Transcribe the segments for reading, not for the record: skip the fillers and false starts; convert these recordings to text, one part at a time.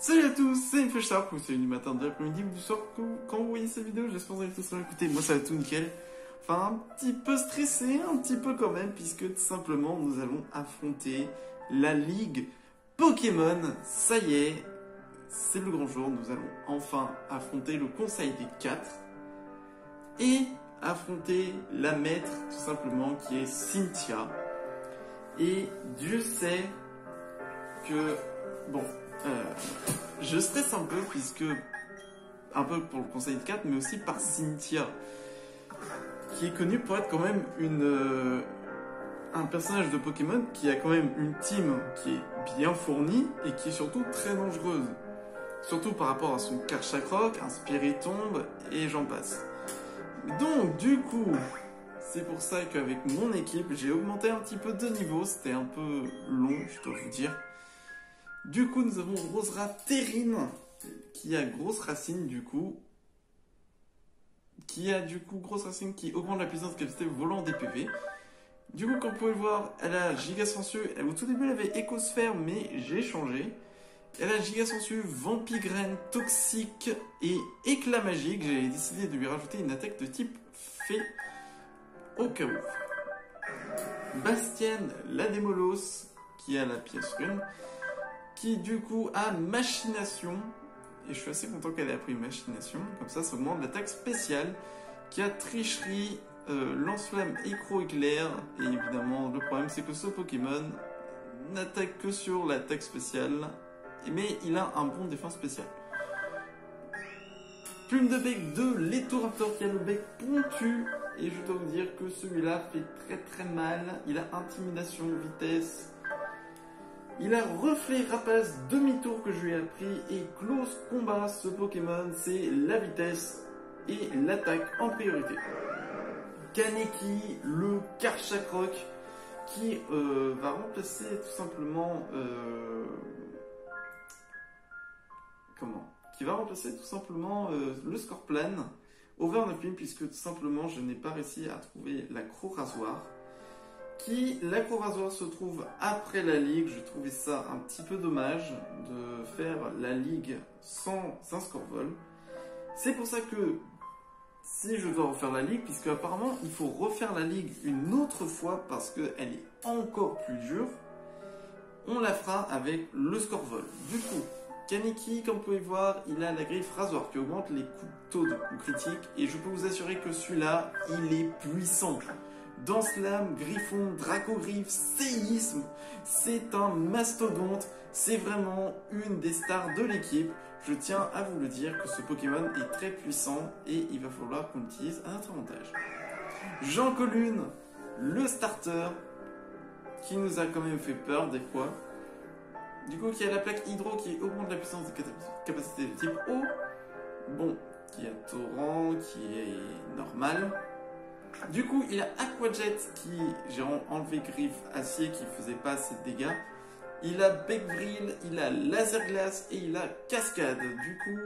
Salut à tous, c'est InfoSharp, ou c'est du matin, de l'après-midi ou du soir quand vous voyez cette vidéo, j'espère que vous allez tous bien. Écoutez, moi ça va tout nickel. Enfin, un petit peu stressé, un petit peu quand même, puisque tout simplement nous allons affronter la Ligue Pokémon. Ça y est, c'est le grand jour, nous allons enfin affronter le Conseil des 4 et affronter la maître, tout simplement, qui est Cynthia. Et Dieu sait que, bon, je stresse un peu, puisque, un peu pour le Conseil des 4, mais aussi par Cynthia, qui est connue pour être quand même un personnage de Pokémon qui a quand même une team qui est bien fournie et qui est surtout très dangereuse. Surtout par rapport à son Karchakroc, un Spiritomb et j'en passe. Donc du coup, c'est pour ça qu'avec mon équipe, j'ai augmenté un petit peu de niveau. C'était un peu long, je dois vous dire. Du coup, nous avons Rosera Terrine, qui a grosse racine du coup. Grosse racine qui augmente la puissance de capacité volant des PV. Du coup, comme vous pouvez le voir, elle a Giga Sensu. Au tout début, elle avait Écosphère, mais j'ai changé. Elle a Giga Sensu, Vampigraine, Toxique et Éclat Magique. J'ai décidé de lui rajouter une attaque de type Fée au cas où. Bastienne, la Démolos, qui a la pièce rune, qui du coup a Machination. Et je suis assez content qu'elle ait appris Machination. Comme ça augmente l'attaque spéciale. Qui a Tricherie, Lance-Flamme, Écro-Éclair. Et évidemment, le problème c'est que ce Pokémon n'attaque que sur l'attaque spéciale. Mais il a un bon défense spécial. Plume de bec de Létoraptor qui a le bec pontu. Et je dois vous dire que celui-là fait très mal. Il a Intimidation, Vitesse. Il a Reflet Rapace demi-tour que je lui ai appris. Et Close Combat, ce Pokémon, c'est la vitesse et l'attaque en priorité. Kaneki, le Karchakroc, qui va remplacer tout simplement... Qui va remplacer tout simplement le Scorplan over 9000, puisque tout simplement je n'ai pas réussi à trouver l'accro-rasoir. L'accro-rasoir se trouve après la ligue. Je trouvais ça un petit peu dommage de faire la ligue sans un Scorvol. C'est pour ça que si je dois refaire la ligue, puisque apparemment il faut refaire la ligue une autre fois parce qu'elle est encore plus dure, on la fera avec le Scorvol. Du coup, Kaneki, comme vous pouvez voir, il a la griffe rasoir qui augmente les taux de coups critiques et je peux vous assurer que celui-là, il est puissant. Danse-Lame, Griffon, Dracogriffe, Séisme, c'est un mastodonte, c'est vraiment une des stars de l'équipe. Je tiens à vous le dire que ce Pokémon est très puissant et il va falloir qu'on l'utilise à notre avantage. Jean Colune, le starter, qui nous a quand même fait peur des fois. Du coup, qui a la plaque Hydro qui augmente la puissance de capacité de type eau. Bon, qui a Torrent, qui est normal. Du coup, il a Aquajet qui, j'ai enlevé Griffe Acier qui faisait pas assez de dégâts. Il a Beckvril, il a Laser Glace et il a Cascade. Du coup,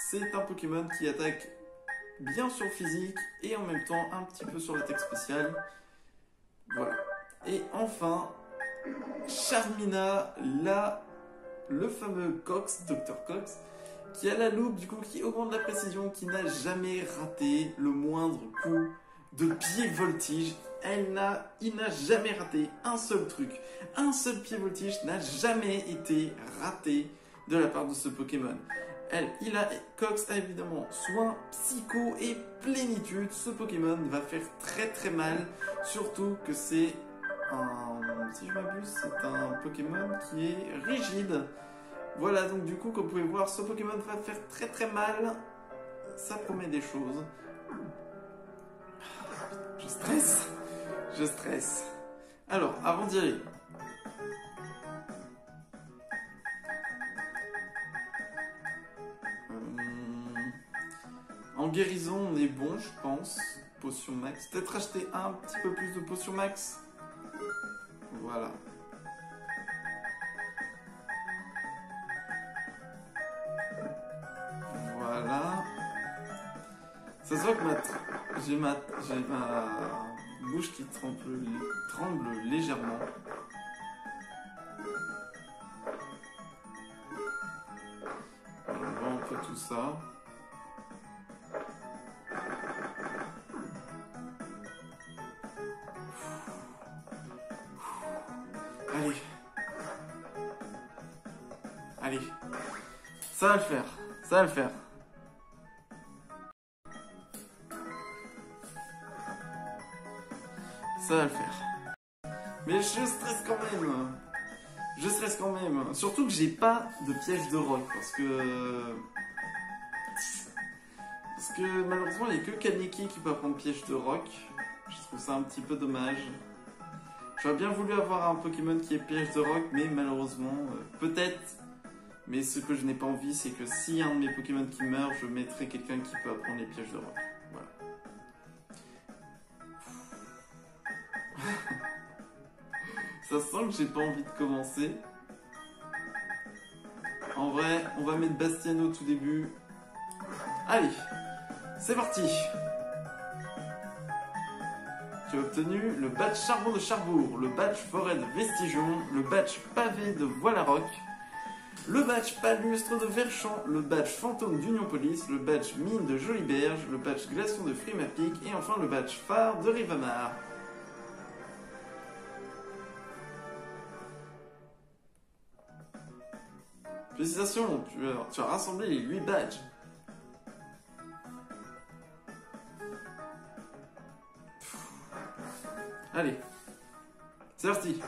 c'est un Pokémon qui attaque bien sur le physique et en même temps un petit peu sur l'attaque spéciale. Voilà. Et enfin, Charmina, le fameux Cox, Dr Cox, qui a la loupe, du coup, qui augmente la précision, qui n'a jamais raté le moindre coup de pied voltige. Il n'a jamais raté un seul truc. Un seul pied voltige n'a jamais été raté de la part de ce Pokémon. Cox a évidemment soin, psycho et plénitude. Ce Pokémon va faire très mal, surtout que c'est si je m'abuse, c'est un Pokémon qui est rigide. Voilà, donc du coup, comme vous pouvez voir, ce Pokémon va faire très mal. Ça promet des choses. Je stresse. Alors, avant d'y aller, en guérison, on est bon, je pense. Potion max. Peut-être acheter un petit peu plus de potion max. Voilà. Voilà. Ça se voit que j'ai ma bouche qui tremble légèrement. tout ça. Allez. Allez. Ça va le faire. Ça va le faire. Ça va le faire. Mais je stresse quand même. Je stresse quand même. Surtout que j'ai pas de piège de rock. Parce que malheureusement, il n'y a que Kaneki qui peut prendre piège de rock. Je trouve ça un petit peu dommage. J'aurais bien voulu avoir un Pokémon qui est piège de rock, mais malheureusement, peut-être. Mais ce que je n'ai pas envie, c'est que si un de mes Pokémon qui meurt, je mettrai quelqu'un qui peut apprendre les pièges de rock. Voilà. Ça sent que j'ai pas envie de commencer. En vrai, on va mettre Bastiano au tout début. Allez, c'est parti. Tu as obtenu le badge Charbon de Charbourg, le badge Forêt de Vestigion, le badge Pavé de Voilaroc, le badge Palustre de Verchamp, le badge Fantôme d'Union Police, le badge Mine de Joliberge, le badge Glaçon de Frimapic et enfin le badge Phare de Rivamar. Félicitations, tu as rassemblé les 8 badges. Allez, c'est parti.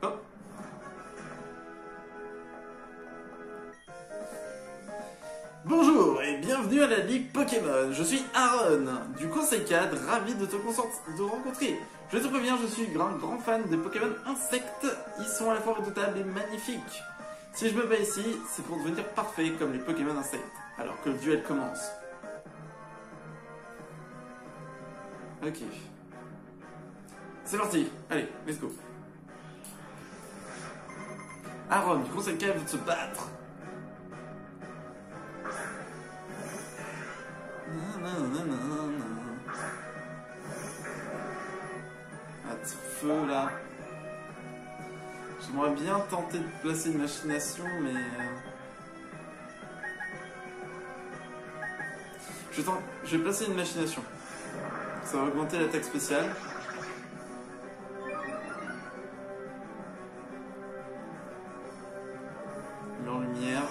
Hop. Bonjour et bienvenue à la Ligue Pokémon. Je suis Aaron du Conseil Cadre, ravi de te rencontrer. Je te préviens, je suis grand fan des Pokémon insectes. Ils sont à la fois redoutables et magnifiques. Si je me bats ici, c'est pour devenir parfait comme les Pokémon insectes, alors que le duel commence. Ok. C'est parti, allez, let's go. Aaron, du Conseil Cadre veut se battre. Ah, feu là. J'aimerais bien tenter de placer une machination, mais... Je vais placer une machination. Ça va augmenter l'attaque spéciale. Mur lumière.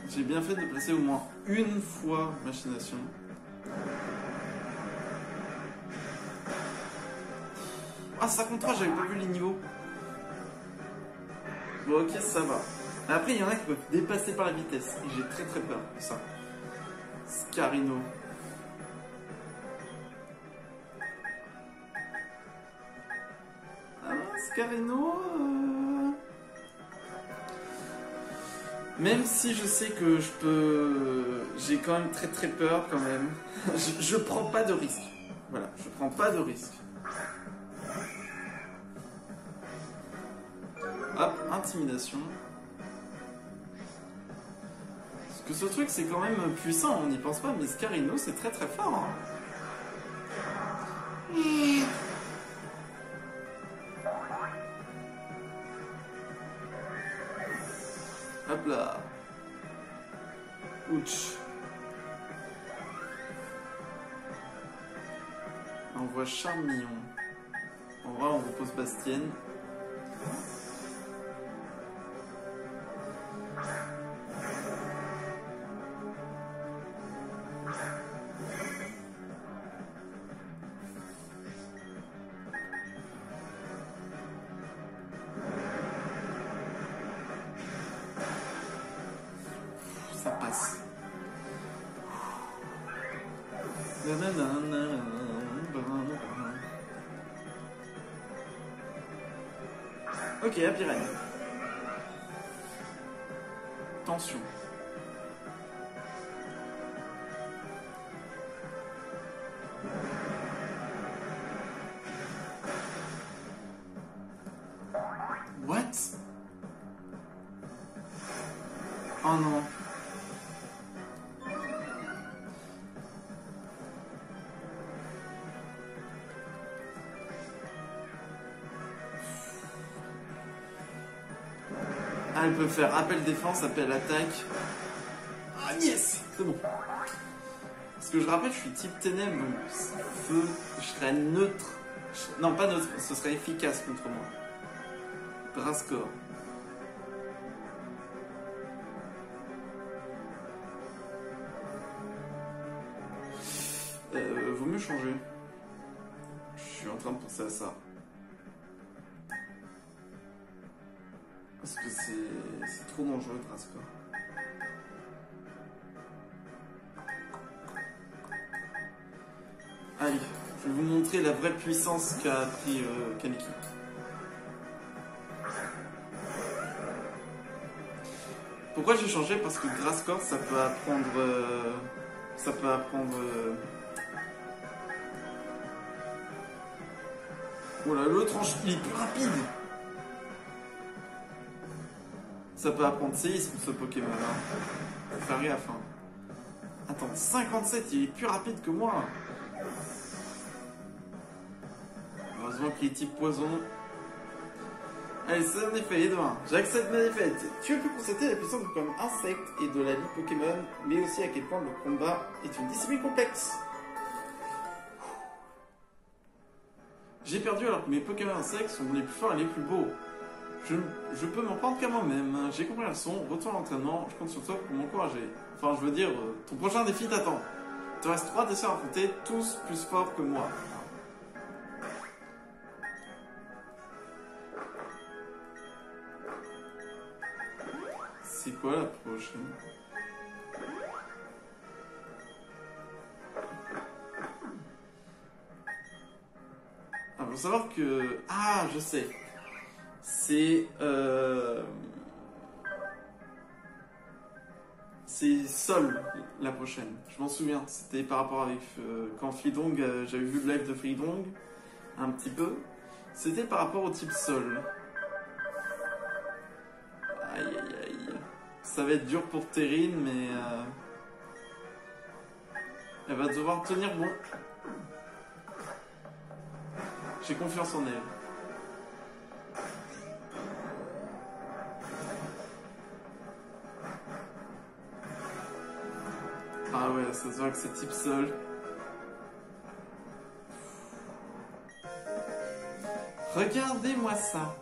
J'ai bien fait de placer au moins une fois machination. Ah, 53, j'avais pas vu les niveaux. Bon, ok, ça va. Après, il y en a qui peuvent dépasser par la vitesse. Et j'ai très peur de ça. Scarino. Ah, Scarino... Même si je sais que je peux... J'ai quand même très peur quand même. je prends pas de risque. Voilà, je prends pas de risque. Hop, intimidation. Parce que ce truc c'est quand même puissant, on n'y pense pas, mais Scarino c'est très fort. Hein. Hop là. Ouch. On voit Charmillon. En vrai, on repose Bastienne. Ça passe. Ok, Happy Rain. Tension. What? Oh non. Ah, elle peut faire appel défense, appel attaque. Ah yes, c'est bon. Parce que je rappelle, je suis type ténèbres, donc feu, je serais neutre. Non, pas neutre, ce serait efficace contre moi. Drascore. Vaut mieux changer. Je suis en train de penser à ça. Parce que c'est trop dangereux, Drascore. Allez, je vais vous montrer la vraie puissance qu'a pris Kaneki. Pourquoi j'ai changé? Parce que Drascore, ça peut apprendre... Oh là, l'autre, il est plus rapide. Ça peut apprendre séisme, ce Pokémon. Hein. Faut faire gaffe. Hein. Attends, 57, il est plus rapide que moi. Heureusement qu'il est type poison. Allez, c'est un effet, Edouard. J'accepte ma défaite. Tu peux constater la puissance du Pokémon insecte et de la Ligue Pokémon, mais aussi à quel point le combat est une discipline complexe. J'ai perdu alors que mes Pokémon insectes sont les plus forts et les plus beaux. Je peux m'en prendre qu'à moi-même. J'ai compris la leçon. Retourne à l'entraînement. Je compte sur toi pour m'encourager. Enfin, je veux dire, ton prochain défi t'attend. Il te reste 3 dessins à affronter, tous plus forts que moi. C'est quoi la prochaine? Ah, faut savoir que... Ah, je sais. C'est Sol, la prochaine. Je m'en souviens. C'était par rapport avec... quand Fleedong, j'avais vu le live de Fleedong, un petit peu. C'était par rapport au type Sol. Aïe, aïe, aïe. Ça va être dur pour Terrine, mais... elle va devoir tenir bon. J'ai confiance en elle. Ah ouais, ça se voit que c'est type Sol. Regardez-moi ça.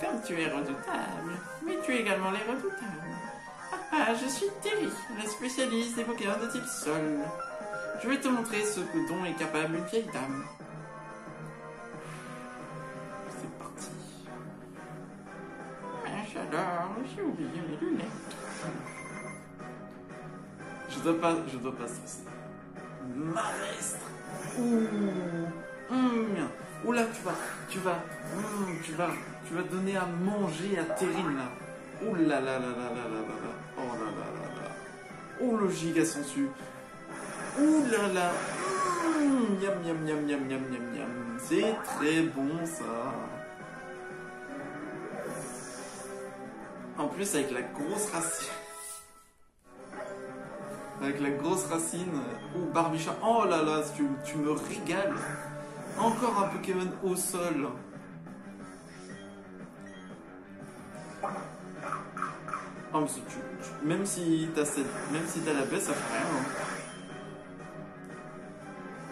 Comme tu es redoutable, mais tu es également les redoutables. Ah, je suis Terry, la spécialiste des Pokémon de type Sol. Je vais te montrer ce que dont est capable une vieille dame. C'est parti. J'adore, j'ai oublié mes lunettes. Je dois pas stresser. Marestre. Ouh là, tu vas donner à manger à Terrine là. Ouh là là là là là là là là. Oh là là là là. Oh le giga sensu. Ouh là là. Miam miam miam miam miam miam miam. C'est très bon ça. En plus avec la grosse racine. Avec la grosse racine. Oh Barbichon. Oh là là, tu me régales. Encore un Pokémon au sol. Oh, mais même si t'as la baisse, ça fait rien.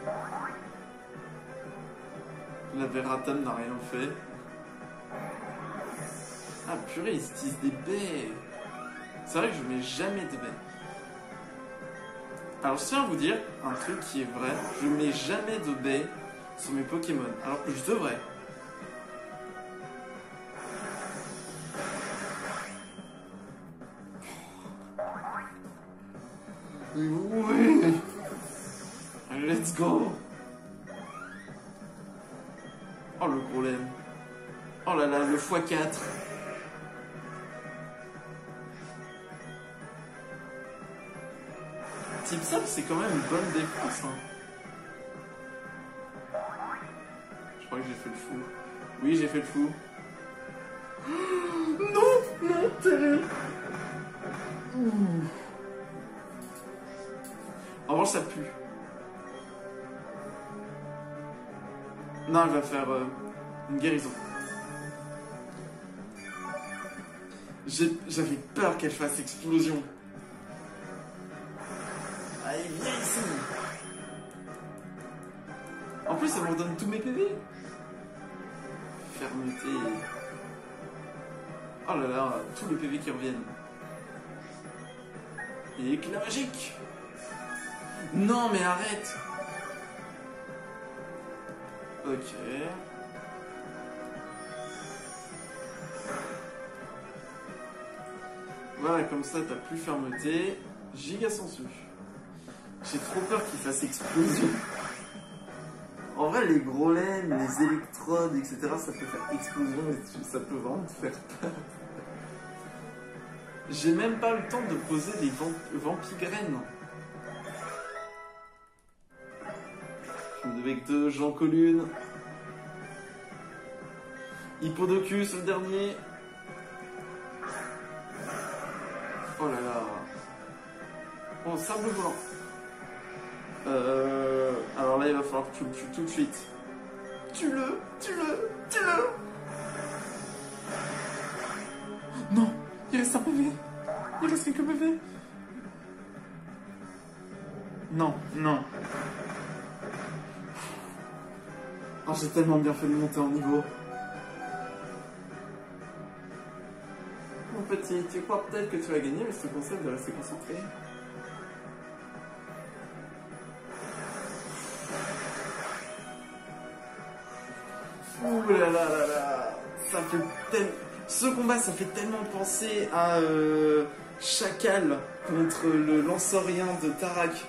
Hein. La Verraton n'a rien fait. Ah purée, ils utilisent des baies. C'est vrai que je mets jamais de baies. Alors je tiens à vous dire un truc qui est vrai. Je mets jamais de baies sur mes Pokémon. Alors que je devrais. Oui. Let's go. Oh le gros lemme. Oh là là, le x4. Type Sol, c'est quand même une bonne défense. Hein. Je crois que j'ai fait le fou. Oui, j'ai fait le fou. Non, non, Terry. En revanche, ça pue. Non, elle va faire une guérison. J'avais peur qu'elle fasse explosion. Allez, viens ici. En plus, ça me redonne tous mes PV. Fermeté. Oh là là, tous les PV qui reviennent. Et éclat magique. Non, mais arrête. Ok. Voilà, comme ça, t'as plus fermeté. Giga sensu. J'ai trop peur qu'il fasse explosion. En vrai, les gros laines, les électrodes, etc., ça peut faire explosion et ça peut vraiment te faire peur. J'ai même pas le temps de poser des vampigraines. Avec deux Jean Colune. Hippodocus, le dernier. Oh là là. Oh, sable volant. Alors là, il va falloir que tu le tues tout de suite. Tue-le. Non, il reste un PV. Il reste quelques PV. Non. Oh, j'ai tellement bien fait de monter en niveau. Mon petit, tu crois peut-être que tu vas gagner, mais je te conseille de rester concentré. Ouh là là là là. Ça fait tellement... Ce combat, ça fait tellement penser à Chacal contre le lanceurien de Tarak.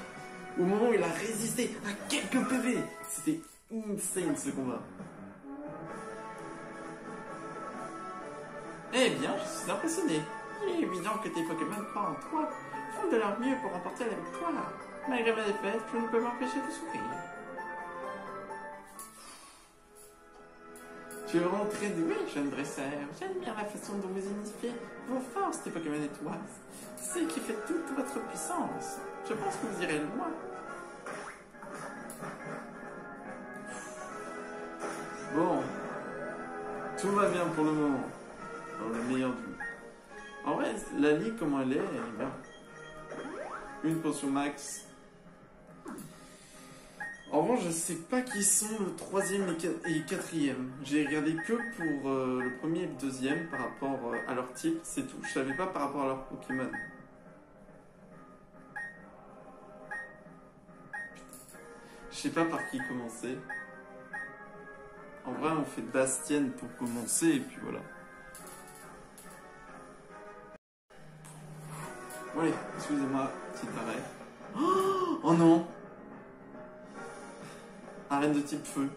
Au moment où il a résisté à quelques PV. C'était insane ce combat. Eh bien, je suis impressionné. Il est évident que tes Pokémon croient en toi, font de leur mieux pour remporter la victoire. Malgré ma défaite, je ne peux m'empêcher de sourire. Tu es vraiment très doué, jeune dresseur. J'aime bien la façon dont vous unifiez vos forces, tes Pokémon et toi. C'est qui fait toute votre puissance. Je pense que vous irez loin. Bon. Tout va bien pour le moment. Dans le meilleur du... En vrai, la ligue, comment elle est bien. Une potion max. En revanche, je sais pas qui sont le 3e et 4e. J'ai regardé que pour le premier et le 2e par rapport à leur type, c'est tout. Je savais pas par rapport à leur Pokémon. Je sais pas par qui commencer. En vrai, on fait Bastienne pour commencer et puis voilà. Ouais, excusez-moi, petit arrêt. Oh non! Arène de type feu.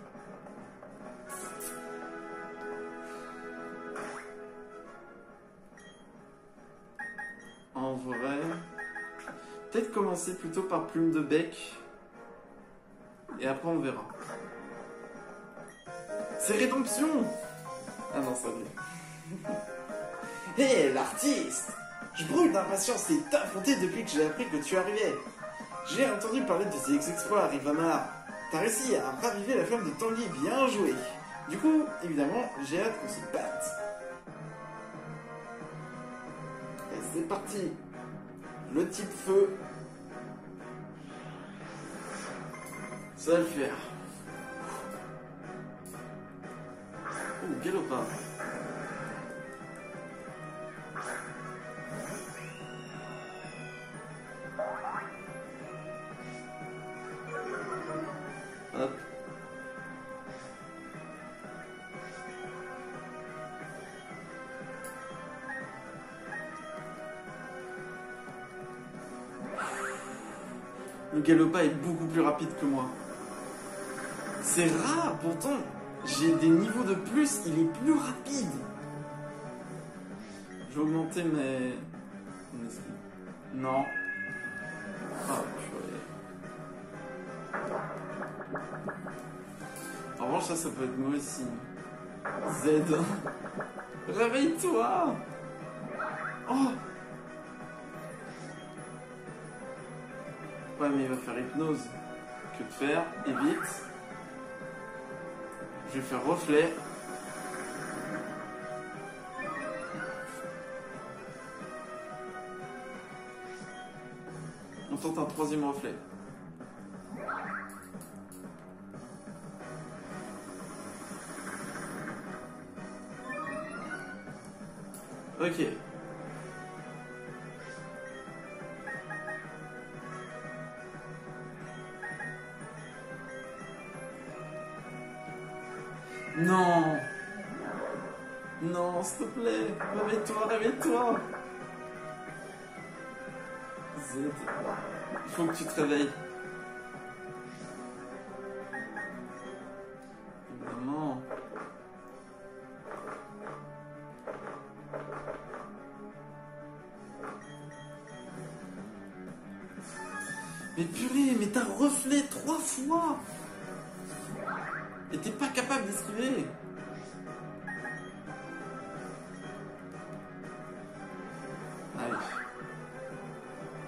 En vrai... Peut-être commencer plutôt par plume de bec. Et après on verra. C'est rédemption! Ah non, ça vient. Hé, hey, l'artiste! Je brûle d'impatience et t'affronter depuis que j'ai appris que tu arrivais. J'ai entendu parler de tes exploits, Rivamar. T'as réussi à raviver la flamme de Tanguy, bien joué. Du coup, évidemment, j'ai hâte qu'on se batte. Et c'est parti. Le type feu. Ça va le faire. Oh, galopin. Hop. Le Galopin est beaucoup plus rapide que moi. C'est rare, pourtant, j'ai des niveaux de plus, il est plus rapide. Je vais augmenter mes... Non. Ah, purée. En revanche, ça peut être mauvais signe. Z. Réveille-toi. Oh. Ouais, mais il va faire hypnose. Que de faire? Évite. Je vais faire reflet. tente un troisième reflet. Ok. Non. Non, s'il te plaît. Réveille-toi, réveille-toi. Z. Il faut que tu te réveilles. Évidemment. Mais purée, mais t'as reflet 3 fois. Et t'es pas capable d'esquiver. Allez.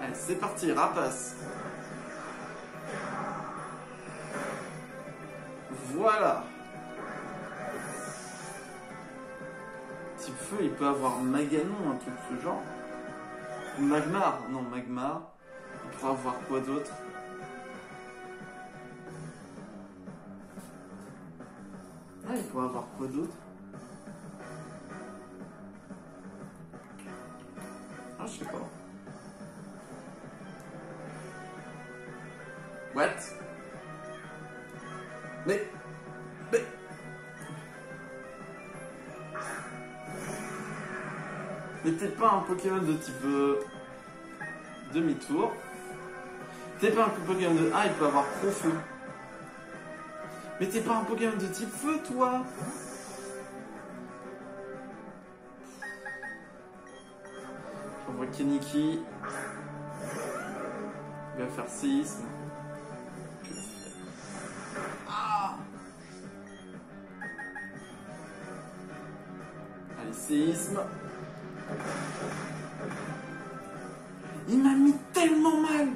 Allez, c'est parti, rapace. Voilà. Type feu, il peut avoir Maganon, un truc de ce genre. Ou Magmar. Non, Magmar. Il pourra avoir quoi d'autre? Ah, il pourra avoir quoi d'autre? Ah, je sais pas. What? Mais... Mais t'es pas un Pokémon de type demi-tour. T'es pas un Pokémon de... Ah, il peut avoir Pro-Feu. Mais t'es pas un Pokémon de type feu, toi. J'envoie Keniki. Il va faire séisme. Ah! Allez, séisme. Il m'a mis tellement mal.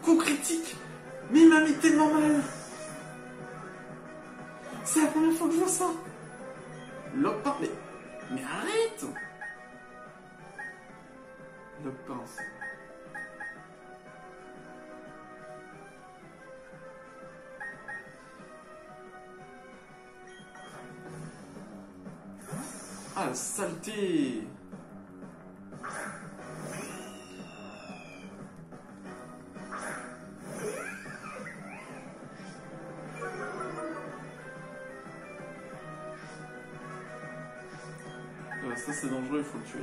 Coup critique. Mais il m'a mis tellement mal. C'est la première fois que je vois ça. Lock-pince, mais arrête. Lock-pince. Ah, la saleté. Ça c'est dangereux, il faut le tuer.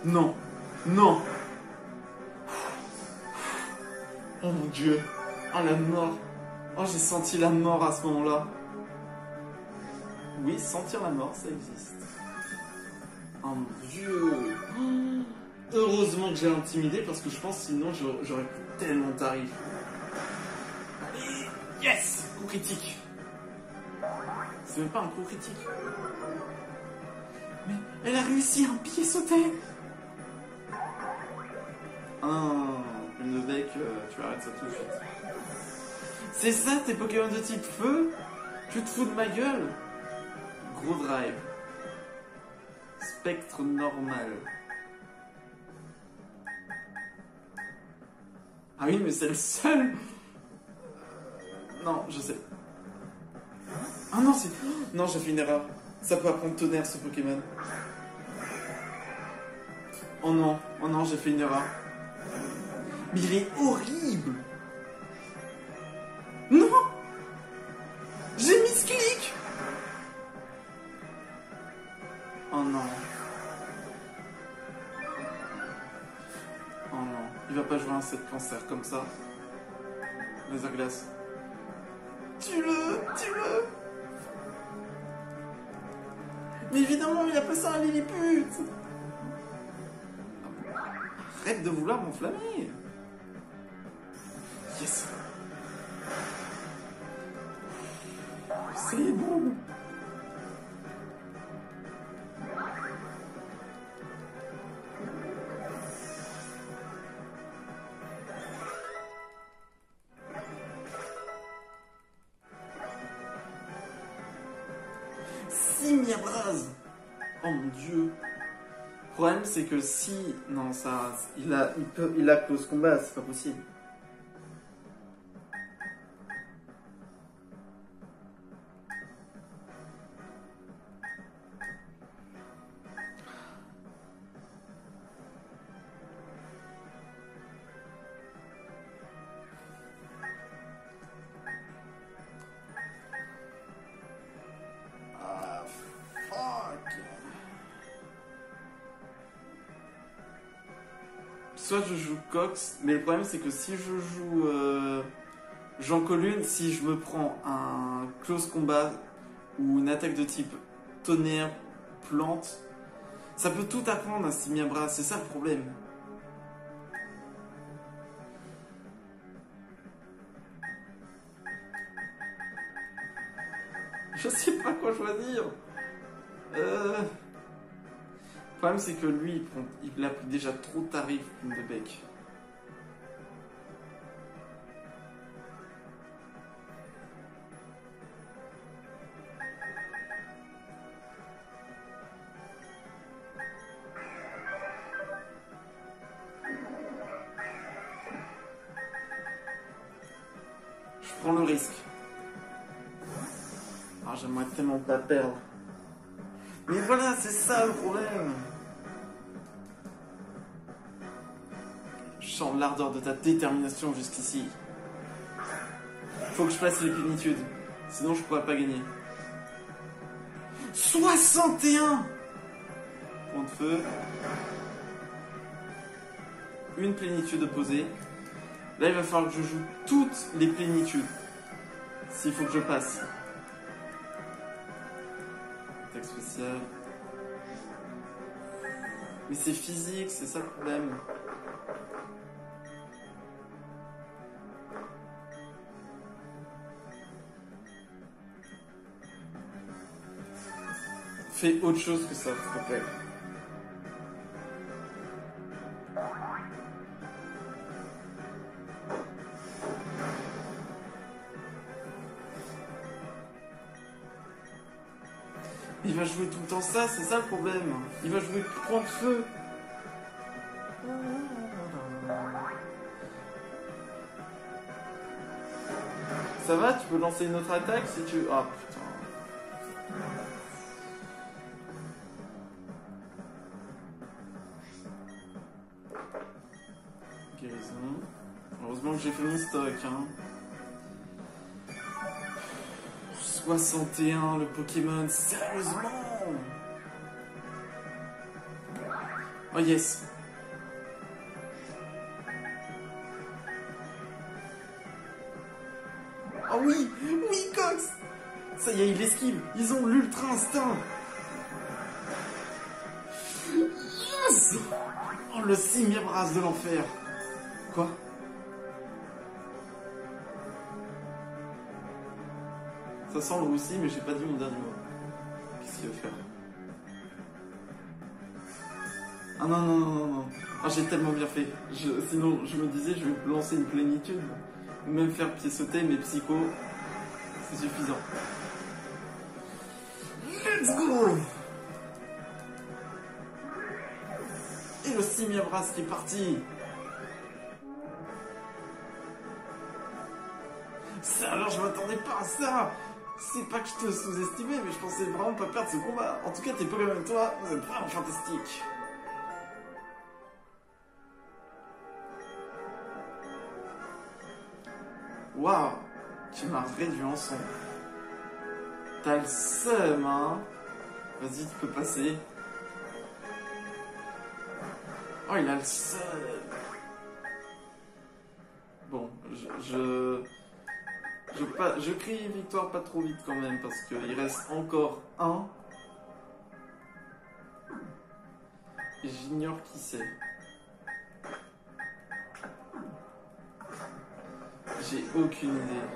Non, non. Oh mon Dieu. Oh la mort. Oh, j'ai senti la mort à ce moment-là. Oui, sentir la mort, ça existe. Oh mon Dieu. Heureusement que j'ai intimidé parce que je pense sinon j'aurais pris tellement tarif. Allez, yes. Coup critique. C'est même pas un coup critique. Mais elle a réussi, un pied sauté. Ah, une bec, tu arrêtes ça tout de suite. C'est ça tes Pokémon de type feu? Tu te fous de ma gueule? Gros drive. Spectre normal. Ah oui, mais c'est le seul. Non, je sais. Ah non, c'est... Non, j'ai fait une erreur. Ça peut apprendre tonnerre, ce Pokémon. Oh non, j'ai fait une erreur. Mais il est horrible. Non. J'ai misclic. Oh non. Oh non. Il va pas jouer un 7 cancer comme ça. Laser glace. Tue-le. Mais évidemment, il a passé un Lilliput. Arrête de vouloir m'enflammer. Yes. C'est bon. Simiabras. Oh mon dieu. Le problème c'est que si... Non, ça... Il a close combat, c'est pas possible. Soit je joue Cox, mais le problème c'est que si je joue Jean Colune, si je me prends un close combat ou une attaque de type tonnerre, plante, ça peut tout apprendre à Simiabras, c'est ça le problème. Je sais pas quoi choisir. Le problème c'est que lui, il a pris déjà trop de tarifs de bec. Je prends le risque. Ah, j'aimerais tellement pas perdre. Mais voilà, c'est ça le problème. Je sens l'ardeur de ta détermination jusqu'ici. Faut que je fasse les plénitudes. Sinon, je pourrais pas gagner. 61 points de feu. Une plénitude opposée. Là, il va falloir que je joue toutes les plénitudes. S'il faut que je passe. Attaque spéciale. Mais c'est physique, c'est ça le problème. Fais autre chose que ça, s'il te plaît. Il va jouer tout le temps ça, c'est ça le problème. Il va jouer point de feu. Ça va, tu peux lancer une autre attaque si tu... Ah putain. Guérison. Heureusement que j'ai fait mon stock, hein. 61, le Pokémon, sérieusement. Oh yes. Oh oui, oui Cox. Ça y est, il esquive. Ils ont l'ultra instinct. Yes. Oh, le Simiabras de l'enfer. Quoi? Ça sent le roussi, mais j'ai pas dit mon dernier mot. Qu'est-ce qu'il veut faire? Ah non, non, non, non, non. Ah, j'ai tellement bien fait. Sinon, je me disais, je vais lancer une plénitude. Ou même faire pied sauter, mais psycho, c'est suffisant. Let's go! Et le Simiabras qui est parti. Ça, alors, je m'attendais pas à ça. C'est pas que je te sous-estimais, mais je pensais vraiment pas perdre ce combat. En tout cas, tes Pokémon et toi, vous êtes vraiment fantastiques. Waouh, tu m'as réduit en son. T'as le seum, hein? Vas-y, tu peux passer. Oh, il a le seum. Bon, je crie victoire pas trop vite quand même, parce qu'il reste encore un. Et j'ignore qui c'est. J'ai aucune idée.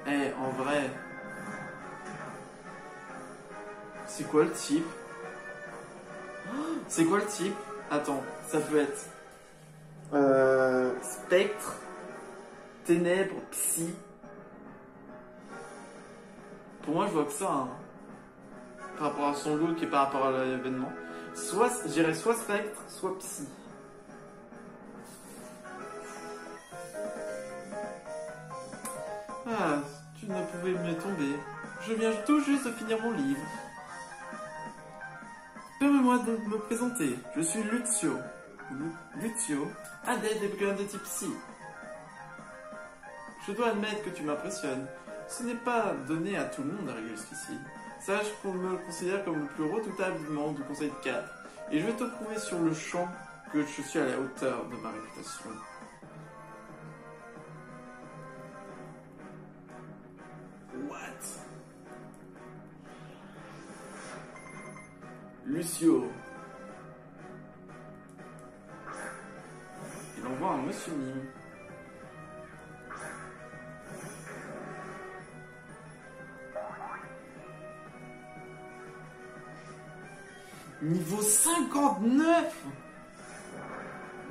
Eh, en vrai... C'est quoi le type? C'est quoi le type? Attends, ça peut être... Spectre, Ténèbres, Psy. Pour moi, je vois que ça, hein, par rapport à son look et par rapport à l'événement. Soit, je dirais soit Spectre, soit Psy. Ah, tu ne pouvais mieux tomber. Je viens tout juste de finir mon livre. Permets-moi de me présenter. Je suis Lucio. Lucio, adepte des brigades de type Psy. Je dois admettre que tu m'impressionnes. Ce n'est pas donné à tout le monde d'arriver jusqu'ici. Sache qu'on me considère comme le plus redoutable membre du Conseil de 4. Et je vais te prouver sur le champ que je suis à la hauteur de ma réputation. What? Lucio. Il envoie un monsieur mime. Niveau 59.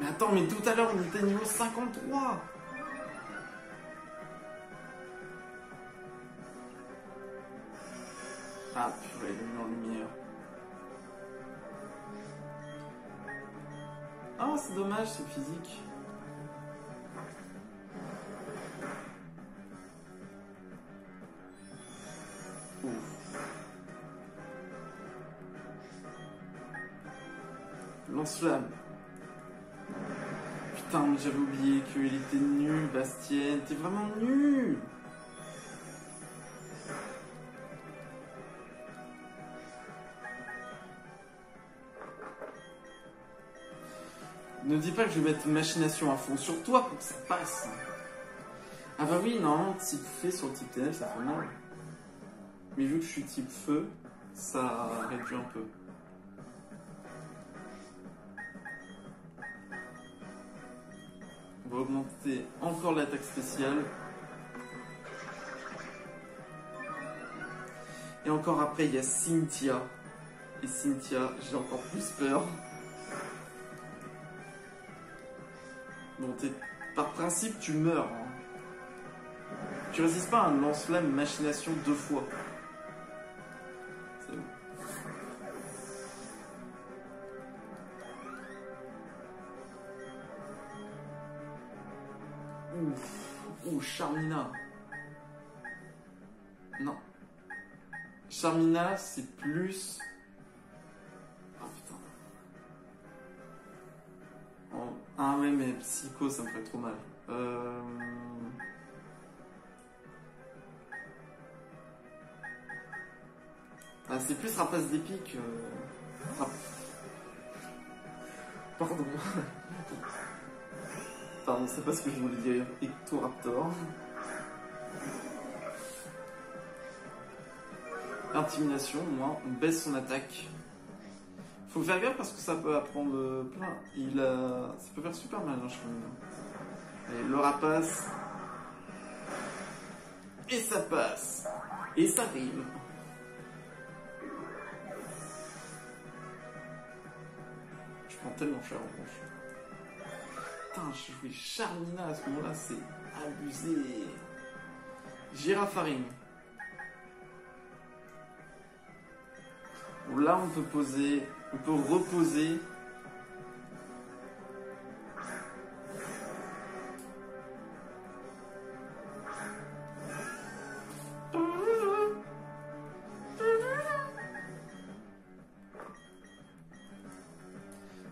Mais attends, mais tout à l'heure on était niveau 53. Ah purée, il est mis en lumière. Ah, c'est dommage, c'est physique. Ouf. Lance-flamme. Putain, mais j'avais oublié qu'il était nul, Bastien. T'es vraiment nul. Ne dis pas que je vais mettre une machination à fond sur toi pour que ça passe. Ah bah oui, non, type fée sur le type ténèbres, ça fait mal. Mais vu que je suis type feu, ça réduit un peu. On va augmenter encore l'attaque spéciale. Et encore après, il y a Cynthia. Et Cynthia, j'ai encore plus peur. Bon, par principe, tu meurs. Hein. Tu résistes pas à un lance-flamme machination 2 fois. C'est bon. Ouf. Ouh, Charmina. Non. Charmina, c'est plus... Oh putain. Oh. Ah ouais, mais Psycho, ça me ferait trop mal. Ah, c'est plus rapace d'épique. Pardon. Pardon, c'est pas ce que je voulais dire. Ectoraptor. Intimidation, au moins, on baisse son attaque. Faut faire gaffe parce que ça peut apprendre plein. Ça peut faire super mal, hein, je crois. Allez, le rapace. Et ça passe. Et ça rime. Je prends tellement cher en revanche. Putain, je jouais Charmina à ce moment-là, c'est abusé. Girafarine. Là, on peut poser, on peut reposer.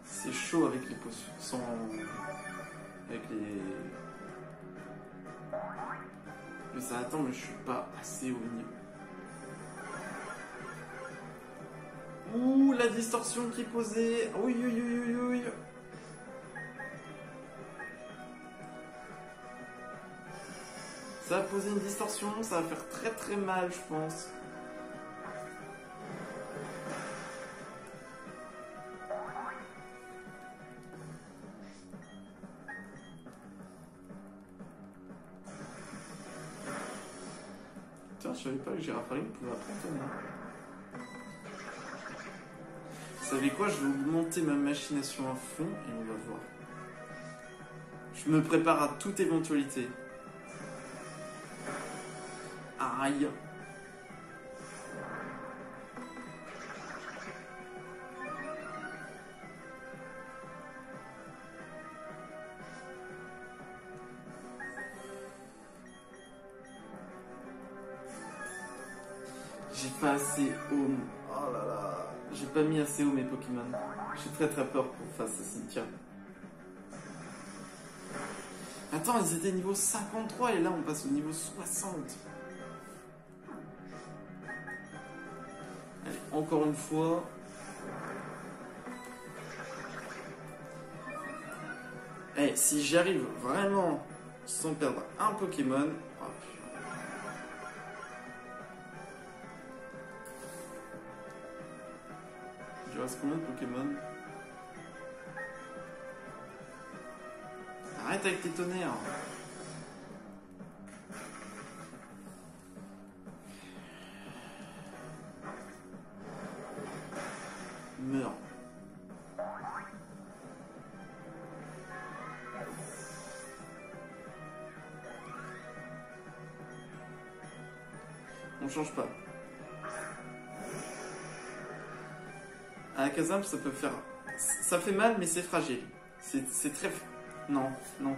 C'est chaud avec les potions, sans... avec les... Mais ça attend, mais je suis pas assez haut niveau. Ouh, la distorsion qui est posée. Oui, oui, oui, oui, oui. Ça va poser une distorsion, ça va faire très très mal, je pense. Putain, je savais pas que Girafarine pouvait apprendre moi. Vous savez quoi, je vais augmenter ma machination à fond et on va voir. Je me prépare à toute éventualité. Aïe. J'ai pas assez haut. Oh là là. J'ai pas mis assez haut mes Pokémon. J'ai très peur qu'on fasse ce cimetière. Attends, ils étaient niveau 53 et là on passe au niveau 60. Allez, encore une fois. Et si j'arrive vraiment sans perdre un Pokémon... Oh, il reste combien de Pokémon? Arrête avec tes tonnerres. Meurs. On change pas. À Kazam, ça peut faire... Ça fait mal, mais c'est fragile. C'est très... Non, non.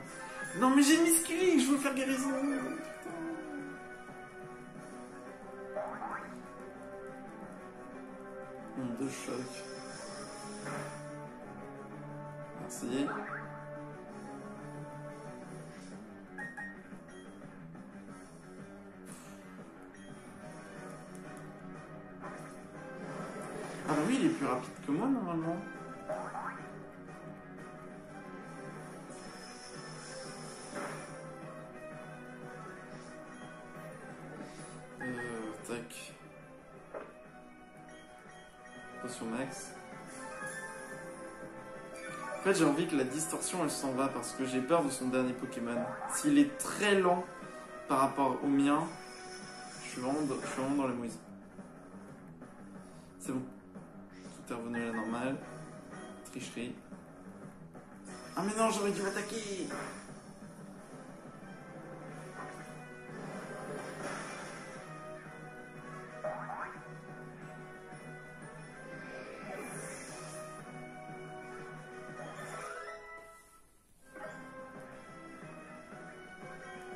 Non, mais j'ai mis Skilly, je veux faire guérison. Putain. Onde de choc. Merci. Ah bah oui, il est plus rapide que moi normalement. Tac. Potion max. En fait, j'ai envie que la distorsion elle s'en va parce que j'ai peur de son dernier Pokémon. S'il est très lent par rapport au mien, je suis vraiment dans la mouise. C'est bon. Tout est revenu à la normale. Tricherie. Ah mais non, j'aurais dû m'attaquer.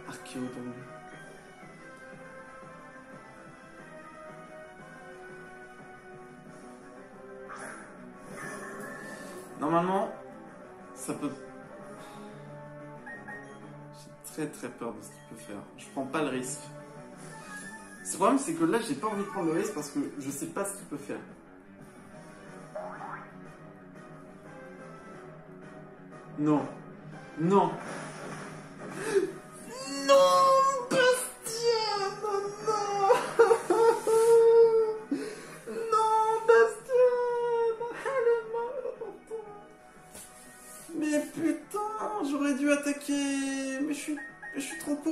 Archéodon. Normalement, ça peut... J'ai très peur de ce qu'il peut faire. Je prends pas le risque. Le problème, c'est que là, j'ai pas envie de prendre le risque parce que je sais pas ce qu'il peut faire. Non. Non. Non, Bastien. Non. Non, Bastien. Elle est morte. Mais putain, j'aurais dû attaquer. Mais je suis trop con.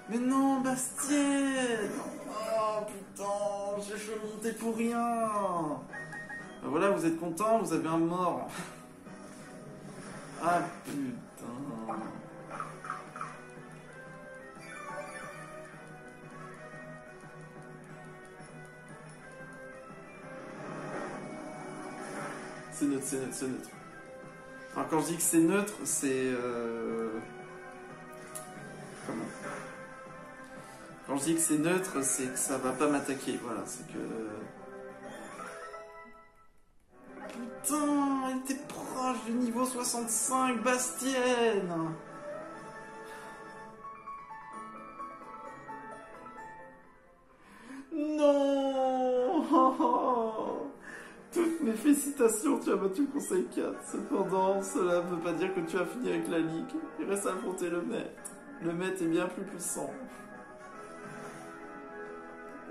Mais non, Bastien. Oh putain, j'ai fait monter pour rien. Ben voilà, vous êtes content, vous avez un mort. Ah putain. C'est neutre, c'est neutre, c'est neutre. Enfin, quand je dis que c'est neutre, c'est... Comment? Quand je dis que c'est neutre, c'est que ça va pas m'attaquer. Voilà, c'est que... Putain, elle était proche du niveau 65, Bastienne. Non. Toutes mes félicitations, tu as battu le conseil 4. Cependant, cela ne veut pas dire que tu as fini avec la ligue. Il reste à affronter le maître. Le maître est bien plus puissant.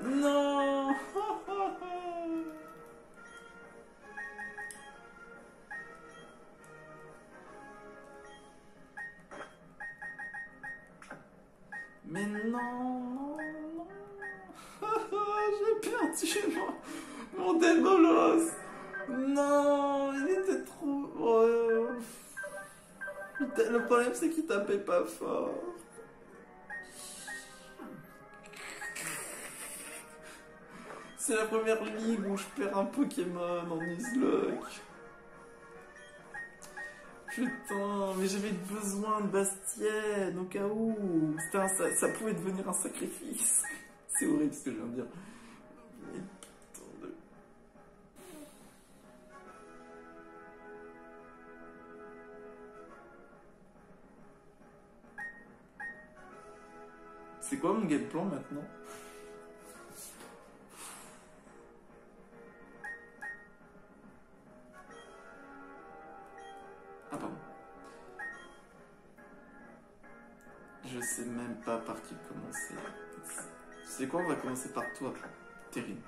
Non. Mais non. J'ai perdu mon Démolos. Non, il était trop... Le problème, c'est qu'il tapait pas fort. C'est la première ligue où je perds un Pokémon en Nuzlocke. putain, mais j'avais besoin de Bastienne, au cas où. Ça pouvait devenir un sacrifice. C'est horrible ce que je viens de dire. Mais putain de... C'est quoi mon game plan maintenant? Ah pardon. Je sais même pas par qui commencer. Tu sais quoi, on va commencer par toi, Terrine.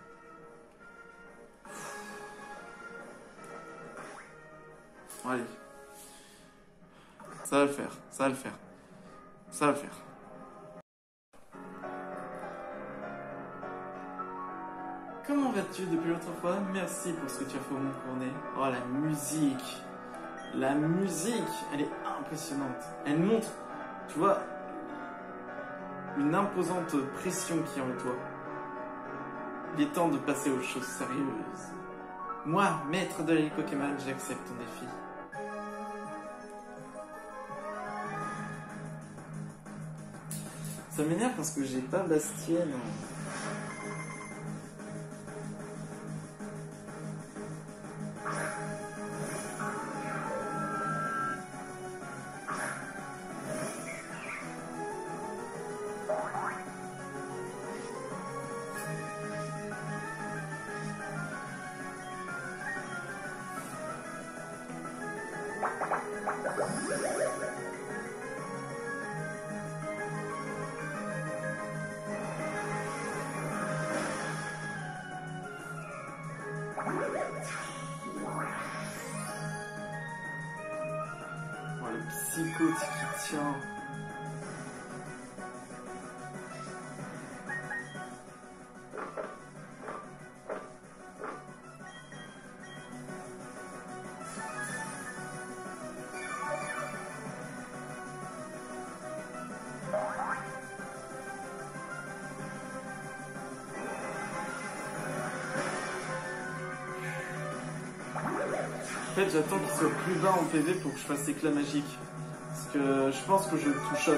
Allez. Ça va le faire, ça va le faire. Ça va le faire. Comment vas-tu depuis l'autre fois? Merci pour ce que tu as fait au Mont Cournet. Oh, la musique! La musique, elle est impressionnante. Elle montre, tu vois, une imposante pression qui est en toi. Il est temps de passer aux choses sérieuses. Moi, maître de l'hélicoquéman, j'accepte ton défi. Ça m'énerve parce que j'ai pas Bastienne. Psychote qui tient. En fait, j'attends qu'il soit plus bas en PV pour que je fasse éclat magique. Parce que je pense que je le two-shot.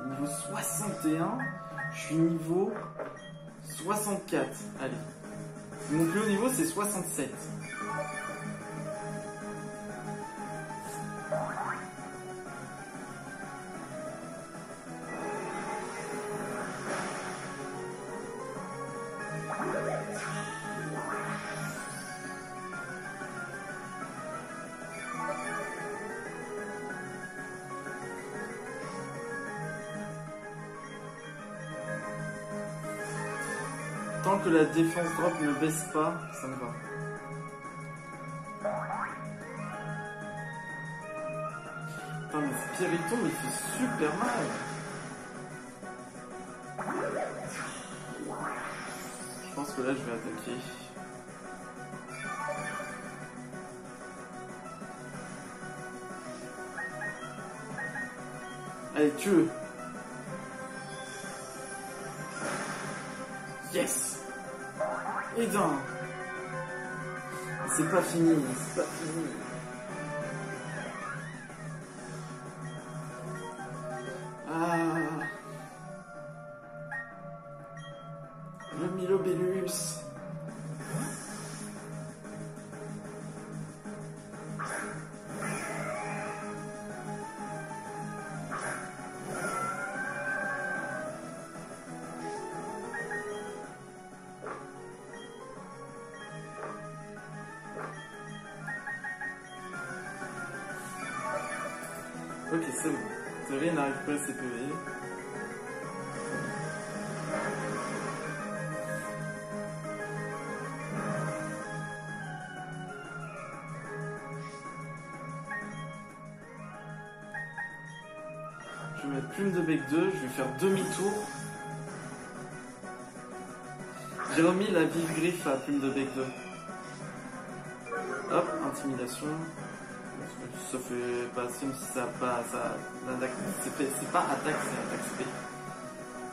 Niveau 61, je suis niveau 64. Allez. Mon plus haut niveau, c'est 67. Tant que la défense drop ne baisse pas, ça me va. Putain, mais Spiritomb, il fait super mal. Je pense que là, je vais attaquer. Allez, tue-le. Yes! Et non! C'est pas fini, c'est pas fini. Ah! Le Milobellus! Ok, c'est bon. Terry n'arrive pas à ses PV. Je vais mettre plume de bec 2, je vais faire demi-tour. J'ai remis la vive griffe à plume de bec 2. Hop, intimidation. Ça fait pas, même si ça pas, ça, c'est pas attaque, c'est attaque spé.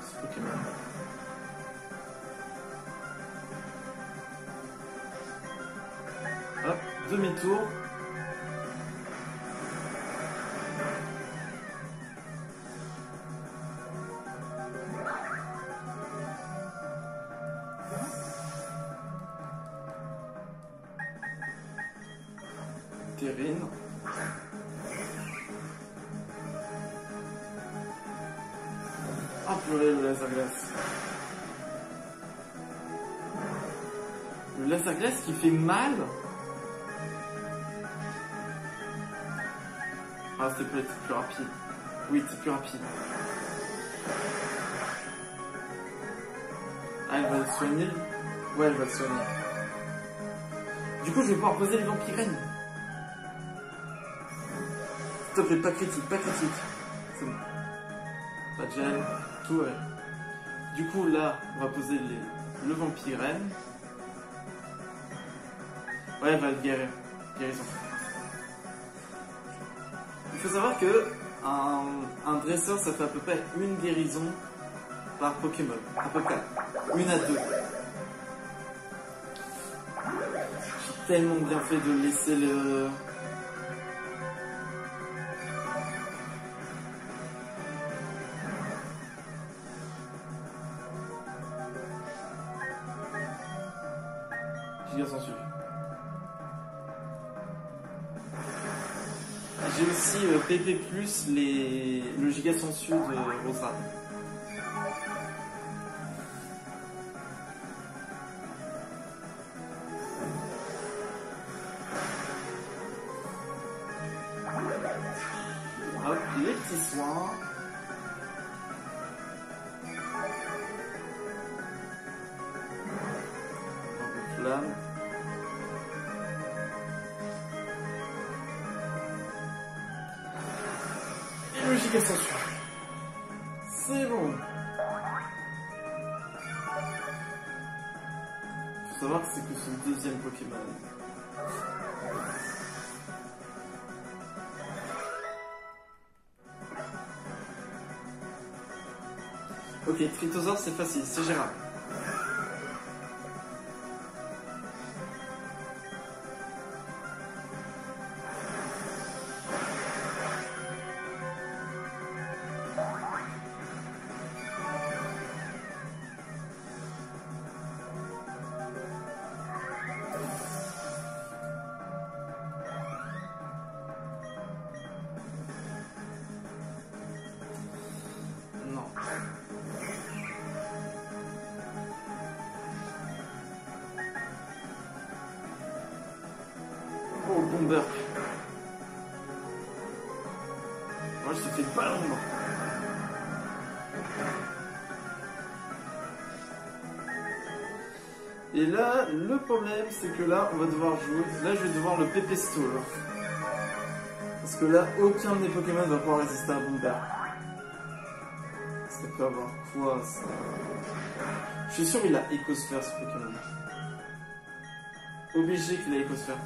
C'est Pokémon. Hop, demi-tour. Terrine. Ah purée, le laser glace. Le laser glace qui fait mal. Ah, c'est peut-être plus rapide. Oui, c'est plus rapide. Ah, elle va le soigner. Ouais, elle va le soigner. Du coup, je vais pouvoir poser les vampirènes. S'il te plaît, pas critique, pas critique. C'est bon. Pas de gel, tout ouais. Du coup, là, on va poser le vampirène. Ouais, elle va le guérir. Guérison. Il faut savoir que un dresseur, ça fait à peu près une guérison par Pokémon. À peu près. 1 à 2. J'ai tellement bien fait de laisser le... Giga Sensu. J'ai aussi PP+, le Giga Sensu de Rosa. Hop, les petits soins. Flamme. Et le Giga Sensu. C'est bon. Faut savoir que c'est que son deuxième Pokémon. Ok, Trittosaur c'est facile, c'est gérable. Non. Oh, Bomber. Moi, je te fais pas l'ombre. Et là, le problème, c'est que là, on va devoir jouer. Là, je vais devoir le Pépestol. Parce que là, aucun de mes Pokémon va pouvoir résister à Bomber. Ça peut avoir quoi, ça? Je suis sûr qu'il a Écosphère, ce Pokémon. Obligé qu'il a Écosphère.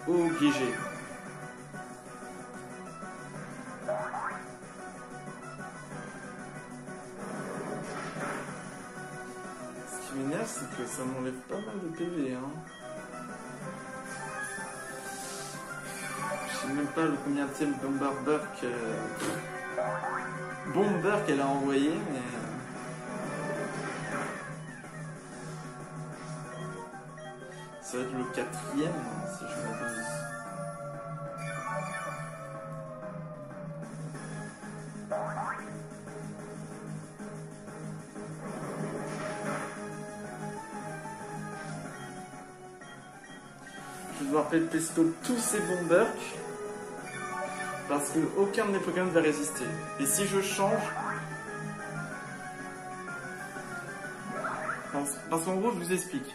Obligé. Ce qui m'énerve, c'est que ça m'enlève pas mal de PV, hein. Je sais même pas le combienième Bomber qu'elle a envoyé, mais... Ça va être le 4e, si je m'abuse. Je vais devoir Pépestol tous ces Bomberk parce que aucun de mes Pokémon ne va résister. Et si je change... Parce qu'en gros, je vous explique.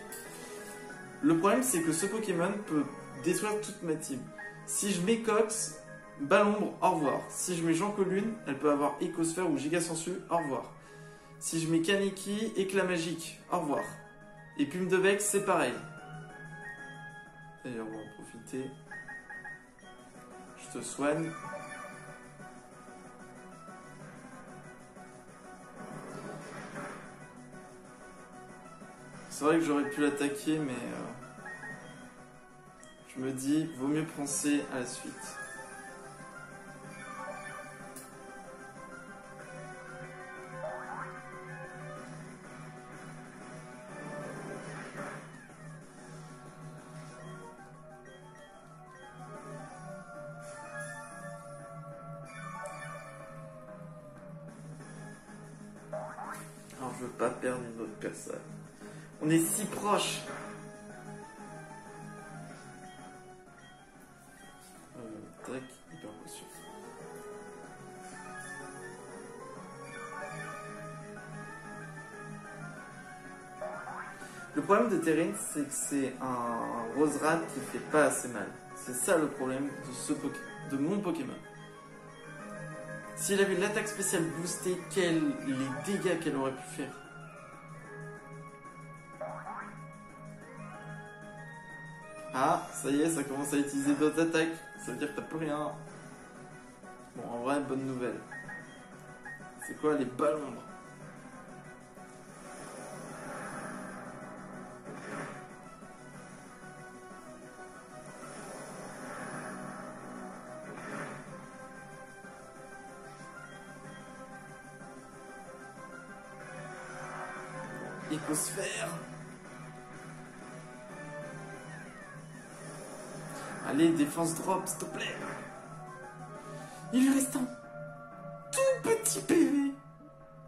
Le problème, c'est que ce Pokémon peut détruire toute ma team. Si je mets Cox, Balombre, au revoir. Si je mets Jean-Colune, elle peut avoir Écosphère ou Giga Sensu, au revoir. Si je mets Kaneki, Éclat Magique, au revoir. Et Plume de Bec, c'est pareil. D'ailleurs, on va en profiter. Je te soigne. C'est vrai que j'aurais pu l'attaquer, mais je me dis, vaut mieux penser à la suite. je veux pas perdre une autre personne. On est si proches. Tac, hyper potion. Le problème de Terrine, c'est que c'est un Roserad qui fait pas assez mal. C'est ça le problème de mon Pokémon. S'il avait l'attaque spéciale boostée, les dégâts qu'elle aurait pu faire. Ah, ça y est, ça commence à utiliser d'autres attaques. Ça veut dire que t'as plus rien. Bon, en vrai, bonne nouvelle. C'est quoi les ballons? Écosphère. Allez, défense drop, s'il te plaît. Il lui reste un tout petit PV.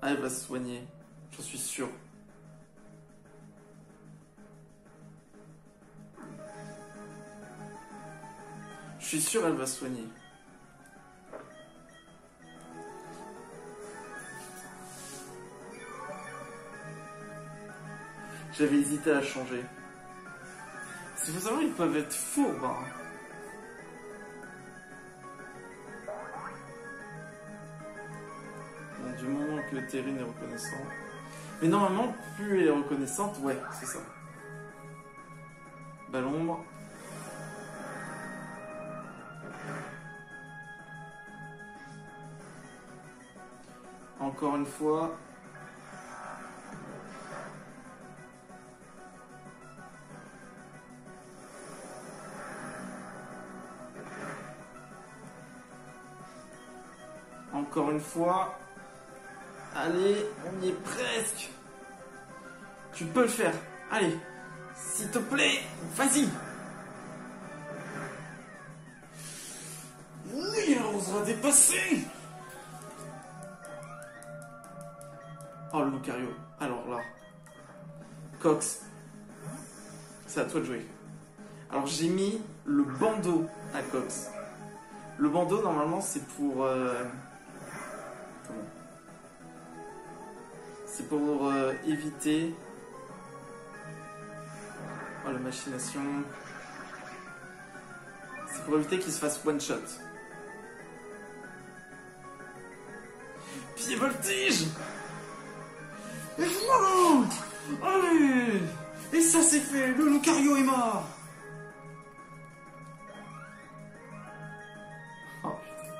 Ah, elle va se soigner. J'en suis sûr. Je suis sûr elle va se soigner. J'avais hésité à changer. Il faut savoir, ils peuvent être fourbes. Hein. Bon, du moment que Terrine est reconnaissant. Mais normalement, plus elle est reconnaissante, ouais, c'est ça. Ballombre. Encore une fois. Encore une fois. Allez, on y est presque. Tu peux le faire. Allez, s'il te plaît, vas-y. Oui, on sera dépassé. Oh, le Lucario. Alors là. Cox. C'est à toi de jouer. Alors, j'ai mis le bandeau à Cox. Le bandeau, normalement, c'est pour... Comment ? C'est pour éviter... Oh, la machination. C'est pour éviter qu'il se fasse one-shot. Pied voltige. Et voilà. Allez. Et ça c'est fait. Le Lucario est mort. Oh, putain.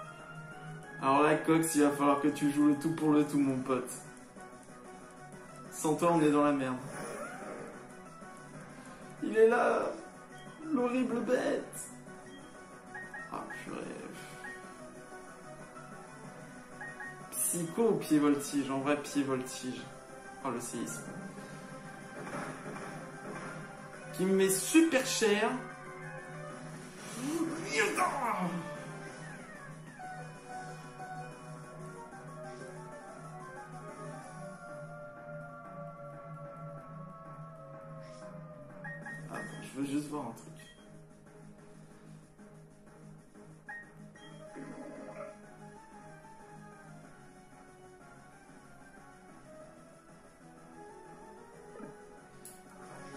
Alors là, Cox, il va falloir que tu joues le tout pour le tout, mon pote. Sans toi, on est dans la merde. Il est là. L'horrible bête. Ah, purée. Psycho ou pied voltige? En vrai, pied voltige. Oh, le séisme. Qui me met super cher. Attends, je veux juste voir un truc.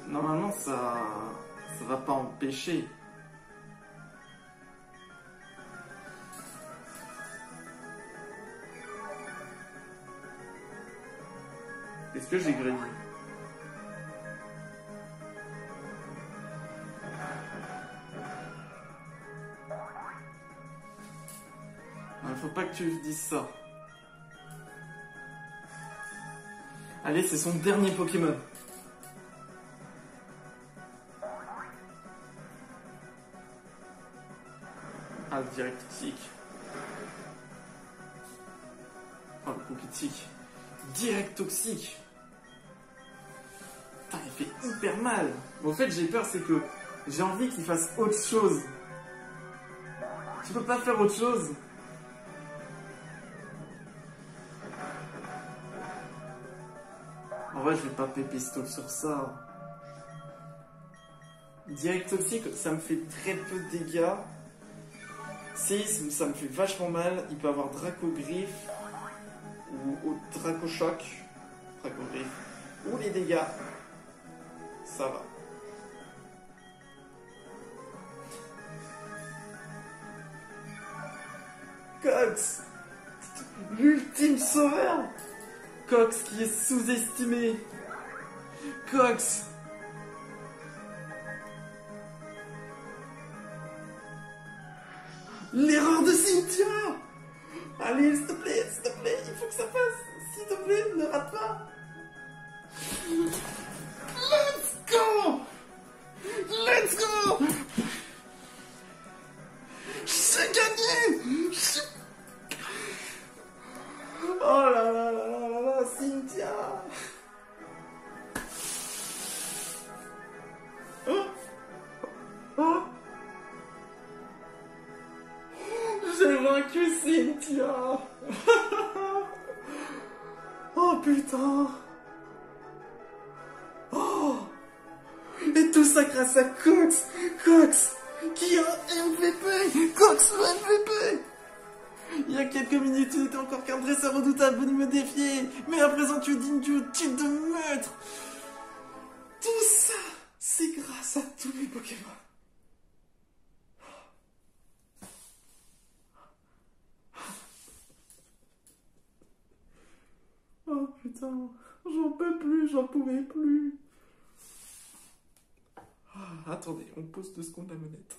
Normalement, ça va pas empêcher. Est-ce que j'ai grillé? Faut pas que tu dises ça. Allez, c'est son dernier Pokémon. Ah, direct toxique. Oh, le coup critique. Direct toxique. Putain, il fait hyper mal. Bon, en fait, j'ai peur, c'est que j'ai envie qu'il fasse autre chose. Tu peux pas faire autre chose? vrai, je vais pas pépistole sur ça. Direct toxique, ça me fait très peu de dégâts. Séisme, ça me fait vachement mal. Il peut avoir Draco Griffe ou Draco Choc. Draco Griffe. Ou les dégâts. Ça va. Cox, l'ultime sauveur. Cox qui est sous-estimé. Cox. L'erreur de Cynthia. Allez, s'il te plaît, il faut que ça passe. S'il te plaît, ne rate pas. Let's go. Let's go. J'ai gagné. Oh là là là là là là, Cynthia. Oh. Oh. J'ai vaincu Cynthia. Oh putain. Oh. Et tout ça grâce à Cox. Cox qui a MVP. Cox le MVP. Il y a quelques minutes, tu n'étais encore qu'un dresseur redoutable venu me défier. Mais à présent, tu es digne du titre de maître. Tout ça, c'est grâce à tous mes Pokémon. Oh putain, j'en peux plus, j'en pouvais plus. Attendez, on pose 2 secondes la manette.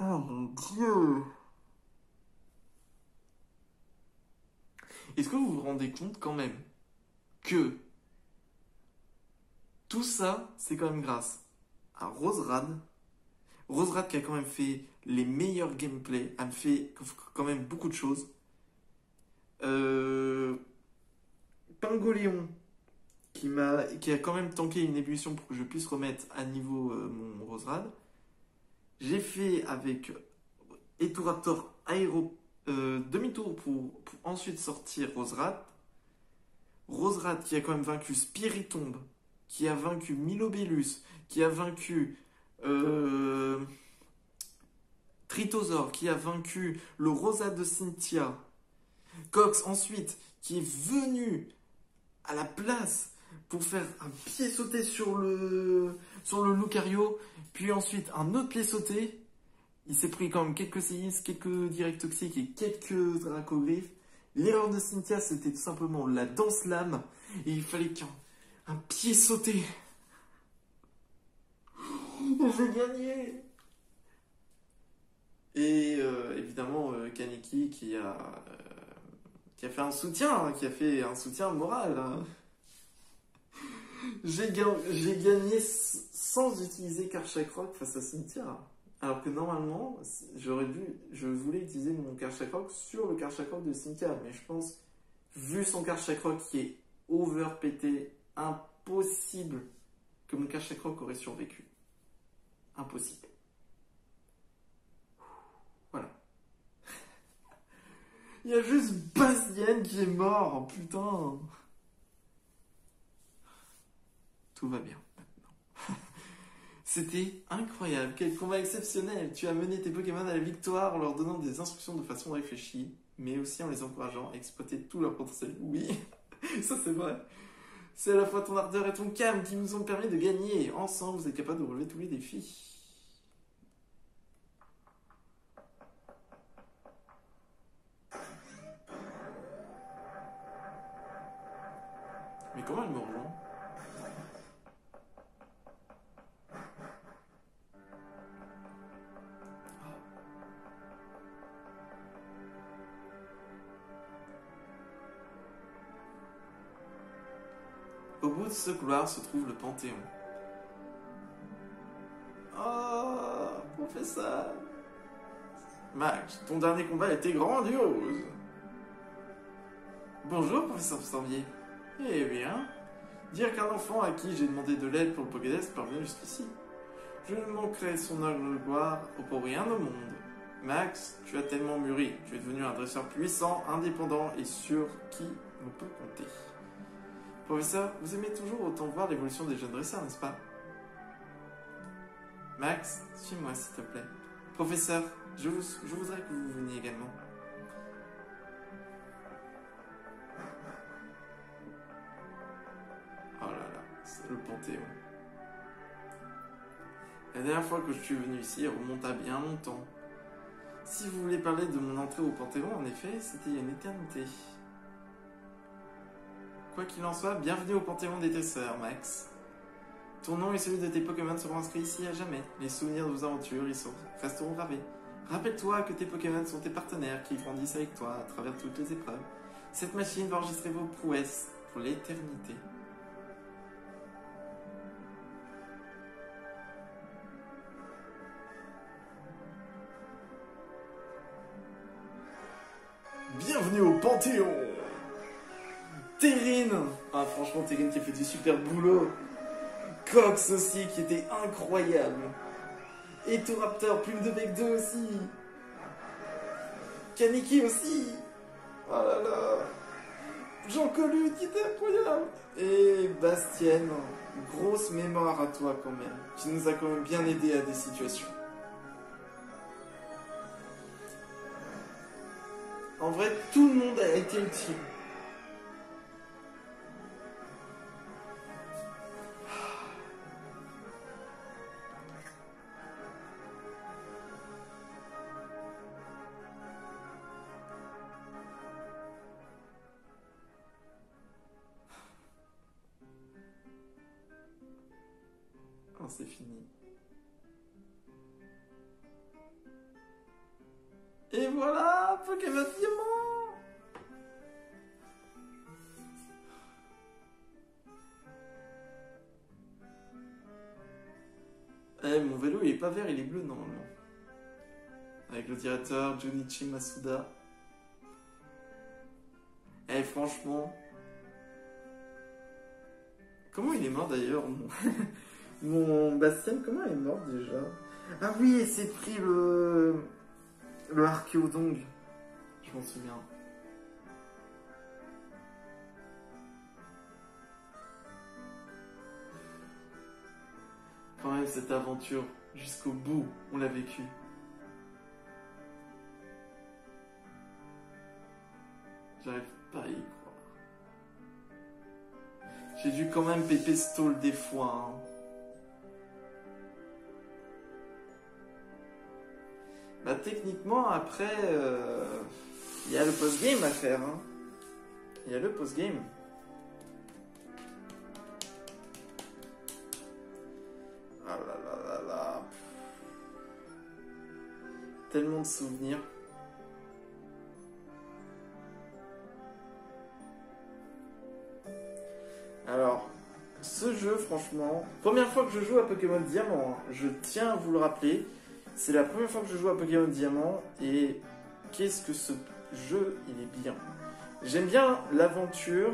Oh mon Dieu! Est-ce que vous vous rendez compte quand même que tout ça, c'est quand même grâce à Roserade. Roserade qui a quand même fait les meilleurs gameplays, a fait quand même beaucoup de choses. Pingoléon qui a quand même tanké une ébullition pour que je puisse remettre à niveau mon Roserade. J'ai fait avec Eturaptor demi-tour pour ensuite sortir Roserade. Roserade qui a quand même vaincu Spiritomb, qui a vaincu Milobellus, qui a vaincu Tritosaur, qui a vaincu le Rosa de Cynthia. Cox ensuite qui est venu à la place pour faire un pied sauté sur le Lucario, puis ensuite un autre pied sauté. Il s'est pris quand même quelques séismes, quelques directs toxiques et quelques dracogriffes. L'erreur de Cynthia, c'était tout simplement la danse lame, et il fallait qu'un pied sauté. J'ai gagné. Et évidemment, Kaneki qui a fait un soutien moral. Hein. J'ai gagné sans utiliser Karchakroc face à Cynthia. Alors que normalement, je voulais utiliser mon Karchakroc sur le Karchakroc de Cynthia. Mais je pense, vu son Karchakroc qui est overpété, impossible que mon Karchakroc aurait survécu. Impossible. Voilà. Il y a juste Bastien qui est mort, putain. Tout va bien maintenant. C'était incroyable, quel combat exceptionnel. Tu as mené tes Pokémon à la victoire en leur donnant des instructions de façon réfléchie, mais aussi en les encourageant à exploiter tout leur potentiel. Oui, ça c'est vrai. C'est à la fois ton ardeur et ton calme qui nous ont permis de gagner. Ensemble, vous êtes capables de relever tous les défis. Mais comment elle me rejoint ? Au bout de ce couloir se trouve le Panthéon. Oh, professeur. Max, ton dernier combat était grandiose. Bonjour, professeur Sorbier. Eh bien, dire qu'un enfant à qui j'ai demandé de l'aide pour le Pokédex parvient jusqu'ici. Je ne manquerai son heure de gloire pour rien au monde. Max, tu as tellement mûri. Tu es devenu un dresseur puissant, indépendant et sur qui on peut compter. Professeur, vous aimez toujours autant voir l'évolution des jeunes dresseurs, n'est-ce pas? Max, suis-moi s'il te plaît. Professeur, je voudrais que vous veniez également. Oh là là, c'est le Panthéon. La dernière fois que je suis venu ici, elle remonte à bien longtemps. Si vous voulez parler de mon entrée au Panthéon, en effet, c'était il y a une éternité. Quoi qu'il en soit, bienvenue au Panthéon des dresseurs, Max. Ton nom et celui de tes Pokémon seront inscrits ici à jamais. Les souvenirs de vos aventures resteront gravés. Rappelle-toi que tes Pokémon sont tes partenaires qui grandissent avec toi à travers toutes les épreuves. Cette machine va enregistrer vos prouesses pour l'éternité. Bienvenue au Panthéon! Terrine! Ah, franchement, Terrine qui a fait du super boulot. Cox aussi, qui était incroyable. Et Raptor, Plume de Bec 2 aussi. Kaneki aussi. Oh là là. Jean Colu qui était incroyable. Et Bastienne, grosse mémoire à toi quand même. Qui nous a quand même bien aidé à des situations. En vrai, tout le monde a été utile. Oh, c'est fini. Et voilà, Pokémon Diamant! Eh, mon vélo il est pas vert, il est bleu normalement. Avec le directeur Junichi Masuda. Eh, franchement. Comment il est mort d'ailleurs, mon Bastien, comment il est mort déjà? Ah oui, il s'est pris le Archéodong. Je m'en souviens. Quand même, cette aventure, jusqu'au bout, on l'a vécue. J'arrive pas à y croire. J'ai dû quand même pépé stall des fois. Hein. Bah techniquement, après, il y a le post-game à faire. Hein. Il y a le post-game. Ah là là là là. Tellement de souvenirs. Alors, ce jeu, franchement, première fois que je joue à Pokémon Diamant, hein, je tiens à vous le rappeler, c'est la première fois que je joue à Pokémon Diamant, et qu'est-ce que ce jeu, il est bien. J'aime bien l'aventure,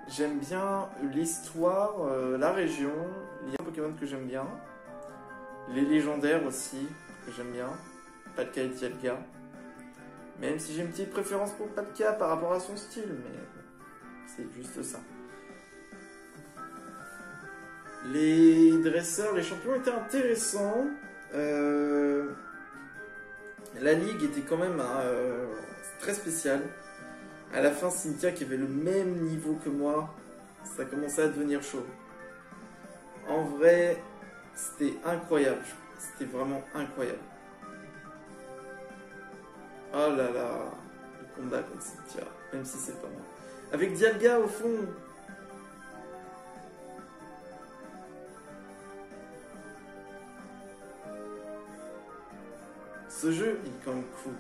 j'aime bien l'histoire, la région, les Pokémon que j'aime bien, les légendaires aussi, que j'aime bien, Palkia et Dialga, même si j'ai une petite préférence pour Palkia par rapport à son style, mais c'est juste ça. Les dresseurs, les champions étaient intéressants. La ligue était quand même très spéciale. À la fin, Cynthia, qui avait le même niveau que moi, ça commençait à devenir chaud. En vrai, c'était incroyable. C'était vraiment incroyable. Oh là là, le combat contre Cynthia, même si c'est pas moi. Avec Dialga au fond. Ce jeu, il est quand même cool.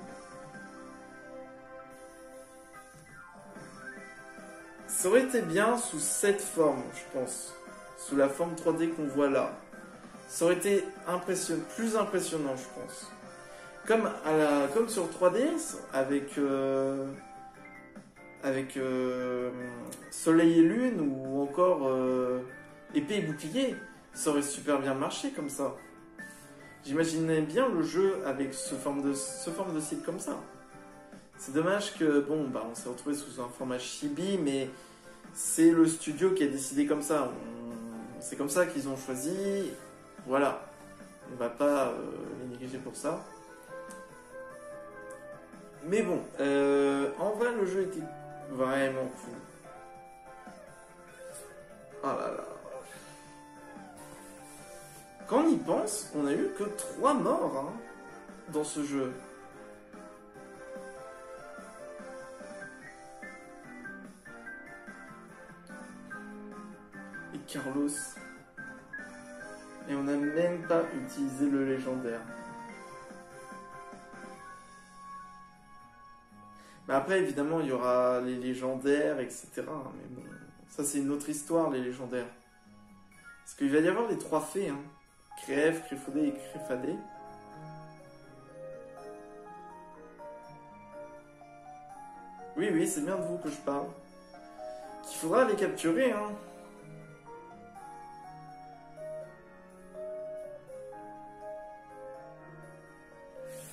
Ça aurait été bien sous cette forme, je pense. Sous la forme 3D qu'on voit là. Ça aurait été plus impressionnant, je pense. Comme sur 3DS, avec Soleil et Lune, ou encore Épée et Bouclier. Ça aurait super bien marché comme ça. J'imaginais bien le jeu avec ce forme de style comme ça. C'est dommage que, bon, bah, on s'est retrouvé sous un format chibi, mais c'est le studio qui a décidé comme ça. C'est comme ça qu'ils ont choisi. Voilà. On va pas les négliger pour ça. Mais bon, en vrai, le jeu était vraiment cool. Oh là là. Quand on y pense, on a eu que 3 morts hein, dans ce jeu. Et Carlos. Et on n'a même pas utilisé le légendaire. Mais après, évidemment, il y aura les légendaires, etc. Mais bon, ça c'est une autre histoire, les légendaires. Parce qu'il va y avoir les 3 fées, hein. Crève, Créfodé et Créfadé. Oui, oui, c'est bien de vous que je parle. Qu'il faudra les capturer, hein.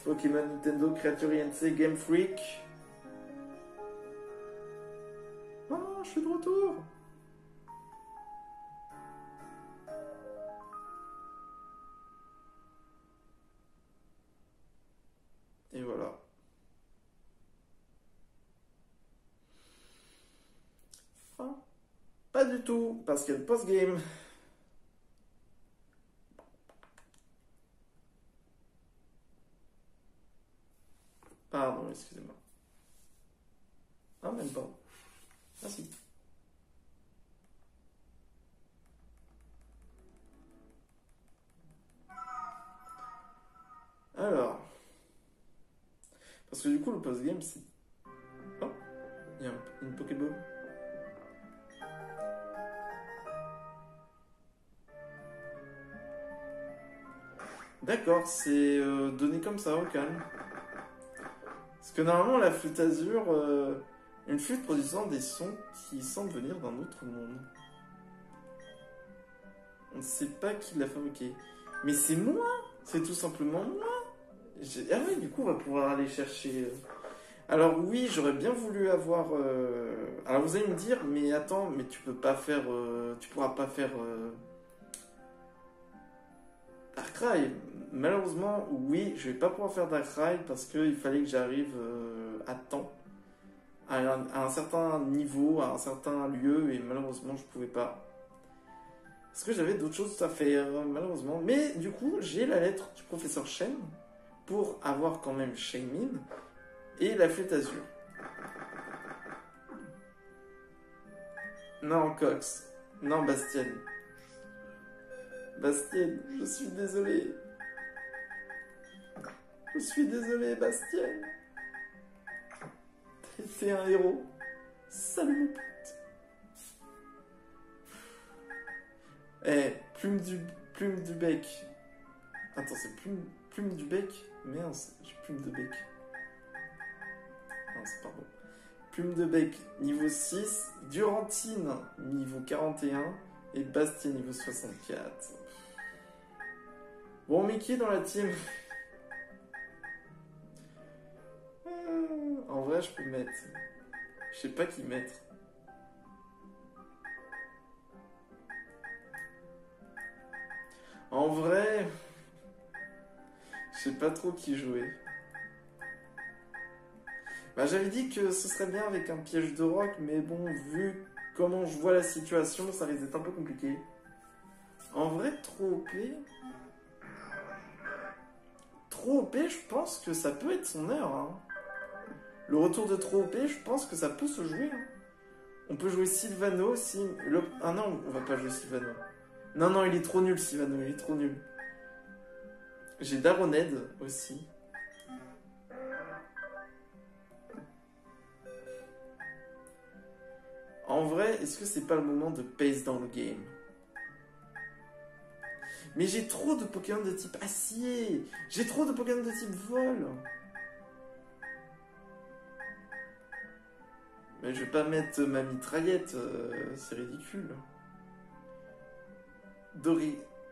Pokémon, Nintendo, Creature INC, Game Freak. Oh, je suis de retour. Et voilà. Ah, pas du tout, parce qu'il y a le post-game. Pardon, excusez-moi. Ah, même pas. Merci. Alors. Parce que du coup, le post-game, c'est... Oh, il y a une Pokéball. D'accord, c'est donné comme ça, au calme. Parce que normalement, la flûte azur, une flûte produisant des sons qui semblent venir d'un autre monde. On ne sait pas qui l'a fabriqué. Mais c'est moi! C'est tout simplement moi! Ah oui, du coup, on va pouvoir aller chercher... Alors oui, j'aurais bien voulu avoir... Alors vous allez me dire, mais attends, mais tu peux pas faire... Tu pourras pas faire... Darkrai. Malheureusement, oui, je vais pas pouvoir faire Darkrai parce qu'il fallait que j'arrive à temps. À un certain niveau, à un certain lieu, et malheureusement, je pouvais pas. Parce que j'avais d'autres choses à faire, malheureusement. Mais du coup, j'ai la lettre du professeur Shen pour avoir quand même Shaymin et la flûte azur. Non, Cox. Non, Bastienne. Bastienne, je suis désolé. Je suis désolé, Bastienne. T'es un héros. Salut mon pote. Eh, plume du bec. Attends, c'est plume du bec? Merde, j'ai plume de bec. Non, c'est pardon. Plume de bec, niveau 6. Durantine, niveau 41. Et Bastien, niveau 64. Bon, Mickey dans la team. En vrai, je peux mettre. Je sais pas qui mettre. En vrai, je sais pas trop qui jouer. Bah, j'avais dit que ce serait bien avec un piège de roc, mais bon, vu comment je vois la situation, ça risque d'être un peu compliqué. En vrai, trop OP. Trop OP, je pense que ça peut être son heure. Hein. Le retour de trop OP, je pense que ça peut se jouer. Hein. On peut jouer Sylvano aussi. Ah non, on va pas jouer Sylvano. Non, non, il est trop nul, Sylvano, il est trop nul. J'ai Daroned aussi. En vrai, est-ce que c'est pas le moment de pace dans le game? Mais j'ai trop de Pokémon de type acier. J'ai trop de Pokémon de type vol. Mais je vais pas mettre ma mitraillette. C'est ridicule.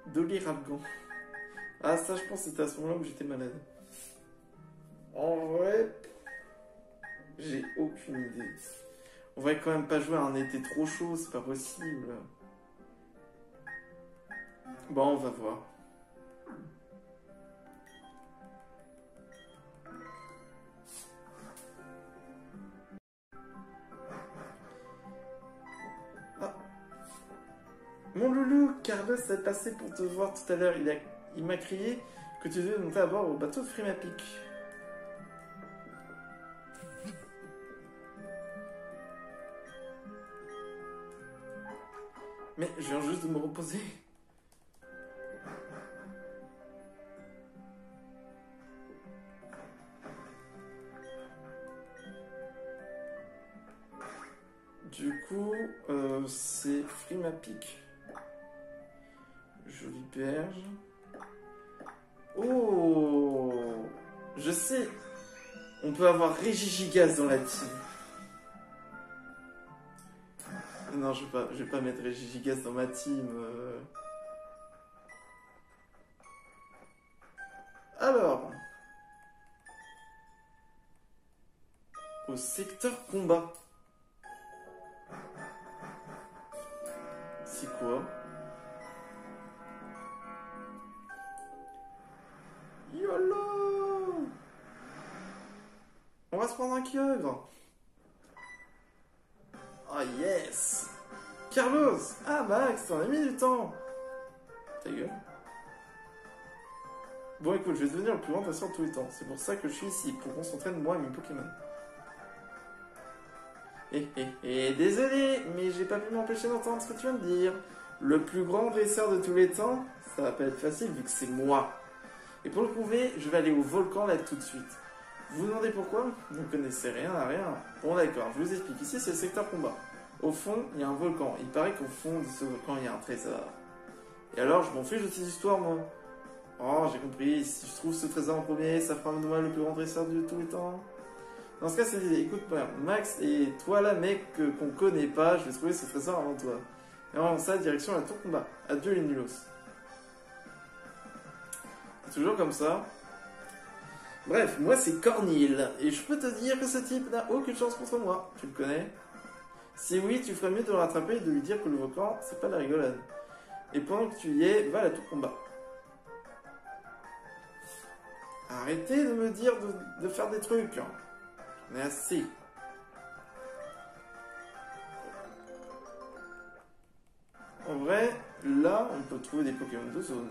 Doliralgan. Ah, ça, je pense que c'était à ce moment-là où j'étais malade. En vrai... J'ai aucune idée. On va quand même pas jouer à un été trop chaud, c'est pas possible. Bon, on va voir. Ah. Mon loulou, Carlos est passé pour te voir tout à l'heure. Il m'a crié que tu devais monter à bord au bateau de Frimapic. Mais je viens juste de me reposer. Du coup, c'est Frimapic. Jolie berge. Oh, je sais. On peut avoir Régigigas dans la team. Non, je vais pas mettre Régigigas dans ma team. Alors, au secteur combat. C'est quoi? YOLO! On va se prendre un kiogre. Oh yes! Carlos! Ah Max, t'en as mis du temps! Ta gueule. Bon écoute, je vais devenir le plus grand dresseur de tous les temps. C'est pour ça que je suis ici, pour qu'on s'entraîne moi et mes Pokémon. Désolé, mais j'ai pas pu m'empêcher d'entendre ce que tu viens de dire. Le plus grand dresseur de tous les temps, ça va pas être facile vu que c'est moi. Et pour le prouver, je vais aller au volcan là tout de suite. Vous vous demandez pourquoi? Vous ne connaissez rien à rien. Bon d'accord, je vous explique. Ici c'est le secteur combat. Au fond, il y a un volcan. Il paraît qu'au fond de ce volcan, il y a un trésor. Et alors, je m'en fiche de ces histoires, moi. Oh, j'ai compris. Si je trouve ce trésor en premier, ça fera de moi le plus grand dresseur de tous les temps. Dans ce cas, c'est l'idée. Écoute, Max et toi là, mec, qu'on connaît pas, je vais trouver ce trésor avant toi. Et avant ça, direction la tour combat. Adieu les nulos. C'est toujours comme ça. Bref, moi c'est Cornil. Et je peux te dire que ce type n'a aucune chance contre moi. Tu le connais? Si oui, tu ferais mieux de le rattraper et de lui dire que le volcan, c'est pas de la rigolade. Et pendant que tu y es, va à la tour combat. Arrêtez de me dire de faire des trucs. J'en ai assez. En vrai, là, on peut trouver des Pokémon de zone.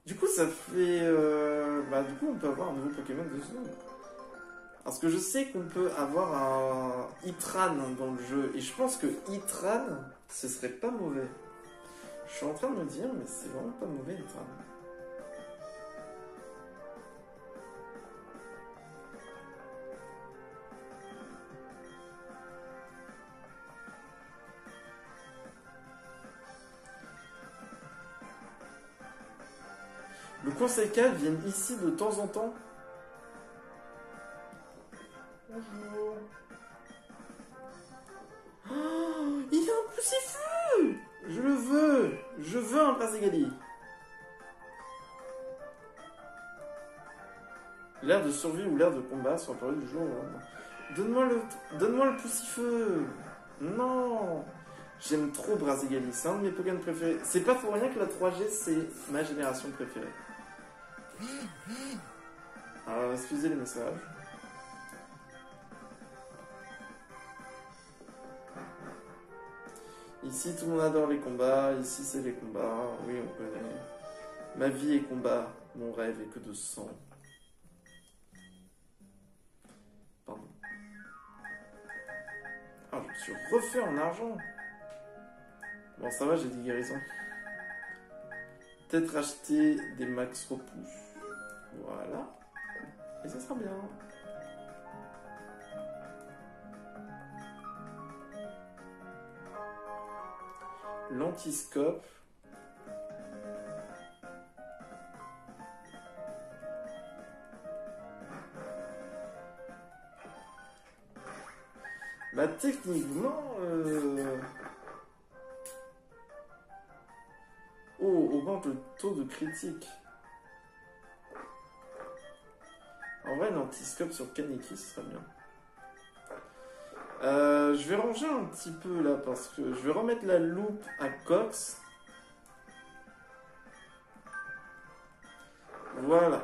Du coup, ça fait... du coup, on peut avoir un nouveau Pokémon de zone. Parce que je sais qu'on peut avoir un Itran dans le jeu. Et je pense que Itran, ce serait pas mauvais. Je suis en train de me dire, mais c'est vraiment pas mauvais Itran. Le conseil CAL viennent ici de temps en temps. Bonjour. Oh, il a un poussifeu! Je le veux! Je veux un Brazigali. L'air de survie ou l'air de combat sont apparus du jour au lendemain. Donne-moi le poussifeu! Non! J'aime trop Brazigali, c'est un de mes Pokémon préférés. C'est pas pour rien que la 3G, c'est ma génération préférée. Alors, excusez les messages. Ici, tout le monde adore les combats. Ici, c'est les combats. Oui, on connaît. Ma vie est combat. Mon rêve est que de sang. Pardon. Ah, je me suis refait en argent. Bon, ça va, j'ai des guérisons. Peut-être acheter des max repousse. Voilà. Et ça sera bien. L'antiscope. Bah techniquement... Oh, augmente le taux de critique. En vrai, l'antiscope sur Kaneki, ce serait bien. Je vais ranger un petit peu là parce que je vais remettre la loupe à Cox. Voilà.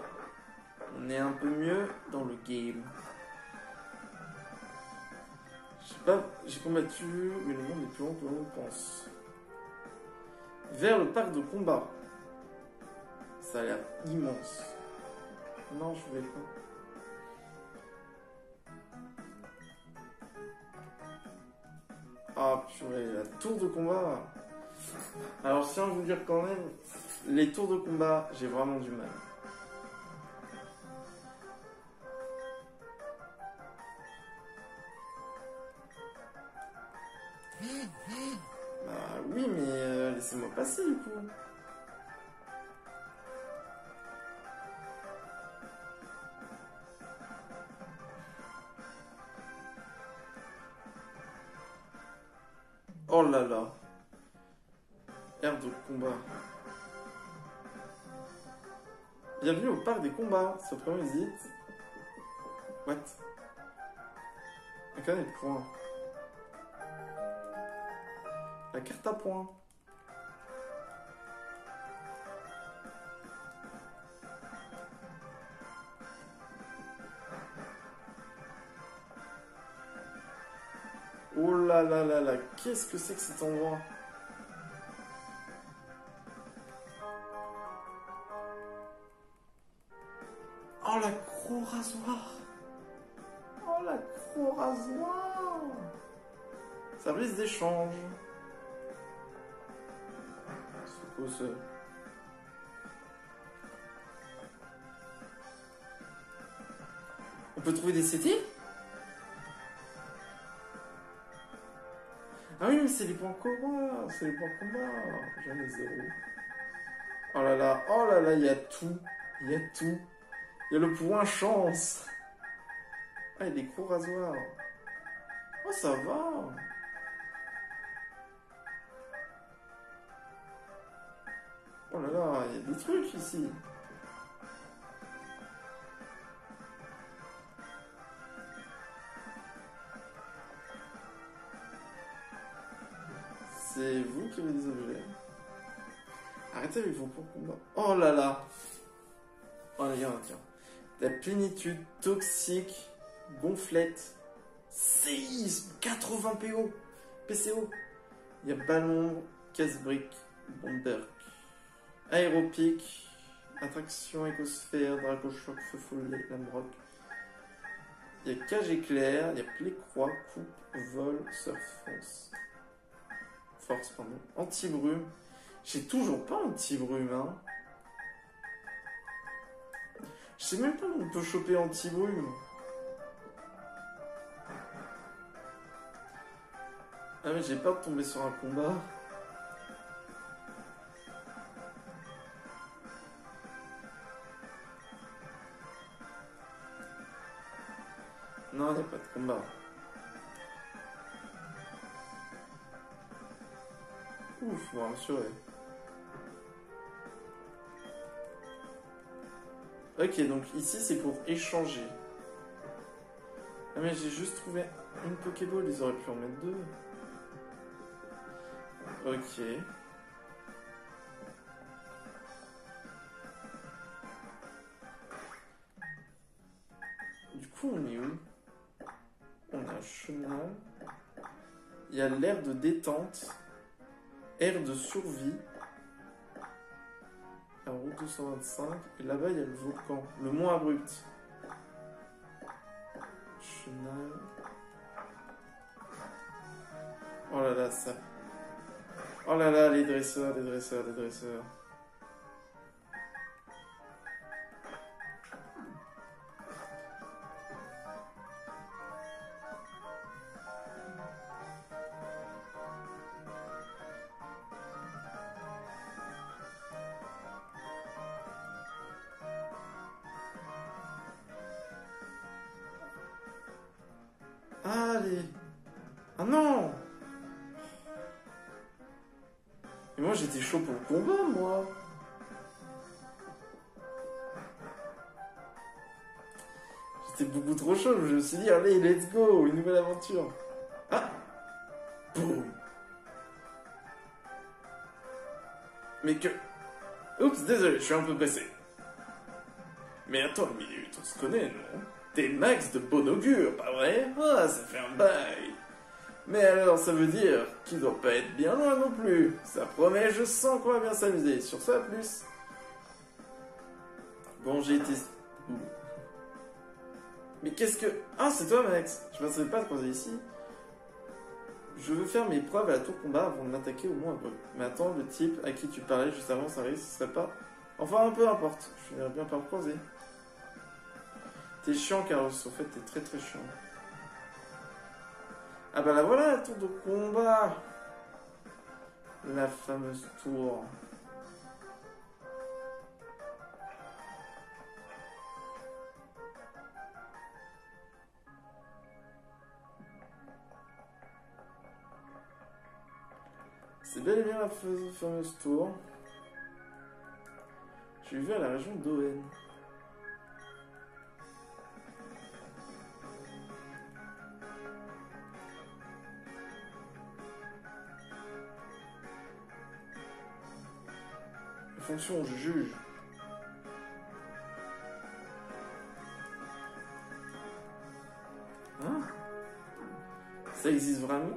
On est un peu mieux dans le game. Je sais pas, j'ai combattu, mais le monde est plus long que l'on pense. Vers le parc de combat. Ça a l'air immense. Non, je voulais pas. Ah purée, la tour de combat. Alors je tiens à vous dire quand même, les tours de combat, j'ai vraiment du mal. Bah oui, mais laissez-moi passer du coup. Oh là là. Aire de combat. Bienvenue au parc des combats. C'est votre première visite. What? Un carnet de points. La carte à points. Oh là là là là. Qu'est-ce que c'est que cet endroit? Oh la gros rasoir. Oh la gros rasoir. Service d'échange. C'est quoi ça? On peut trouver des CT? Ah oui, mais c'est les points communs. C'est les points communs. J'en ai zéro. Oh là là, il y a tout. Il y a tout. Il y a le point chance. Ah, il y a des gros rasoirs. Oh, ça va. Oh là là, il y a des trucs ici. C'est vous qui avez des objets. Arrêtez avec vos points combat. Oh là là. Oh les gars, tiens. La plénitude toxique, gonflette, séisme, 80 PO, PCO. Il y a ballon, casse-brique, bomber, aéropique, attraction, écosphère, drago-choc, feu follet, lame-rock. Il y a cage éclair, il y a play-croix, coupe, vol, surf, force, pardon, anti-brume. J'ai toujours pas anti-brume, hein. Je sais même pas où on peut choper anti-brume. Ah mais j'ai peur de tomber sur un combat. Non, il n'y a pas de combat. Ouf, bon, rassuré. Ok, donc ici c'est pour échanger. Ah mais j'ai juste trouvé une Pokéball, ils auraient pu en mettre deux. Ok. Du coup on est où? On a un chenal. Il y a l'air de détente. Air de survie. En route 225. Et là-bas, il y a le volcan. Le mont abrupt. Chenal. Oh là là, ça. Oh là là, les dresseurs, les dresseurs, les dresseurs. Allez. Ah non. Et moi j'étais chaud pour le combat, moi. J'étais beaucoup trop chaud, je me suis dit, allez, let's go, une nouvelle aventure. Mais que... Oups, désolé, je suis un peu pressé. Mais attends une minute, on se connaît, non? T'es Max de bon augure, pas vrai? Ah, ça fait un bail. Mais alors, ça veut dire qu'il doit pas être bien loin non plus. Ça promet, je sens qu'on va bien s'amuser. Sur ça, à plus. Bon, j'ai été... Ouh. Mais qu'est-ce que... Ah, c'est toi, Max. Je ne savais pas te croiser ici. Je veux faire mes preuves à la tour combat avant de m'attaquer au moins un peu. Mais attends, le type à qui tu parlais juste avant, ça risque, ce serait pas... Enfin, peu importe. Je finirais bien par le croiser. T'es chiant, Carlos. En fait, t'es très très chiant. Ah bah là voilà, la tour de combat. La fameuse tour. C'est bel et bien la fameuse tour. J'ai vu à la région d'Owen. Fonction, je juge. Hein? Ça existe vraiment?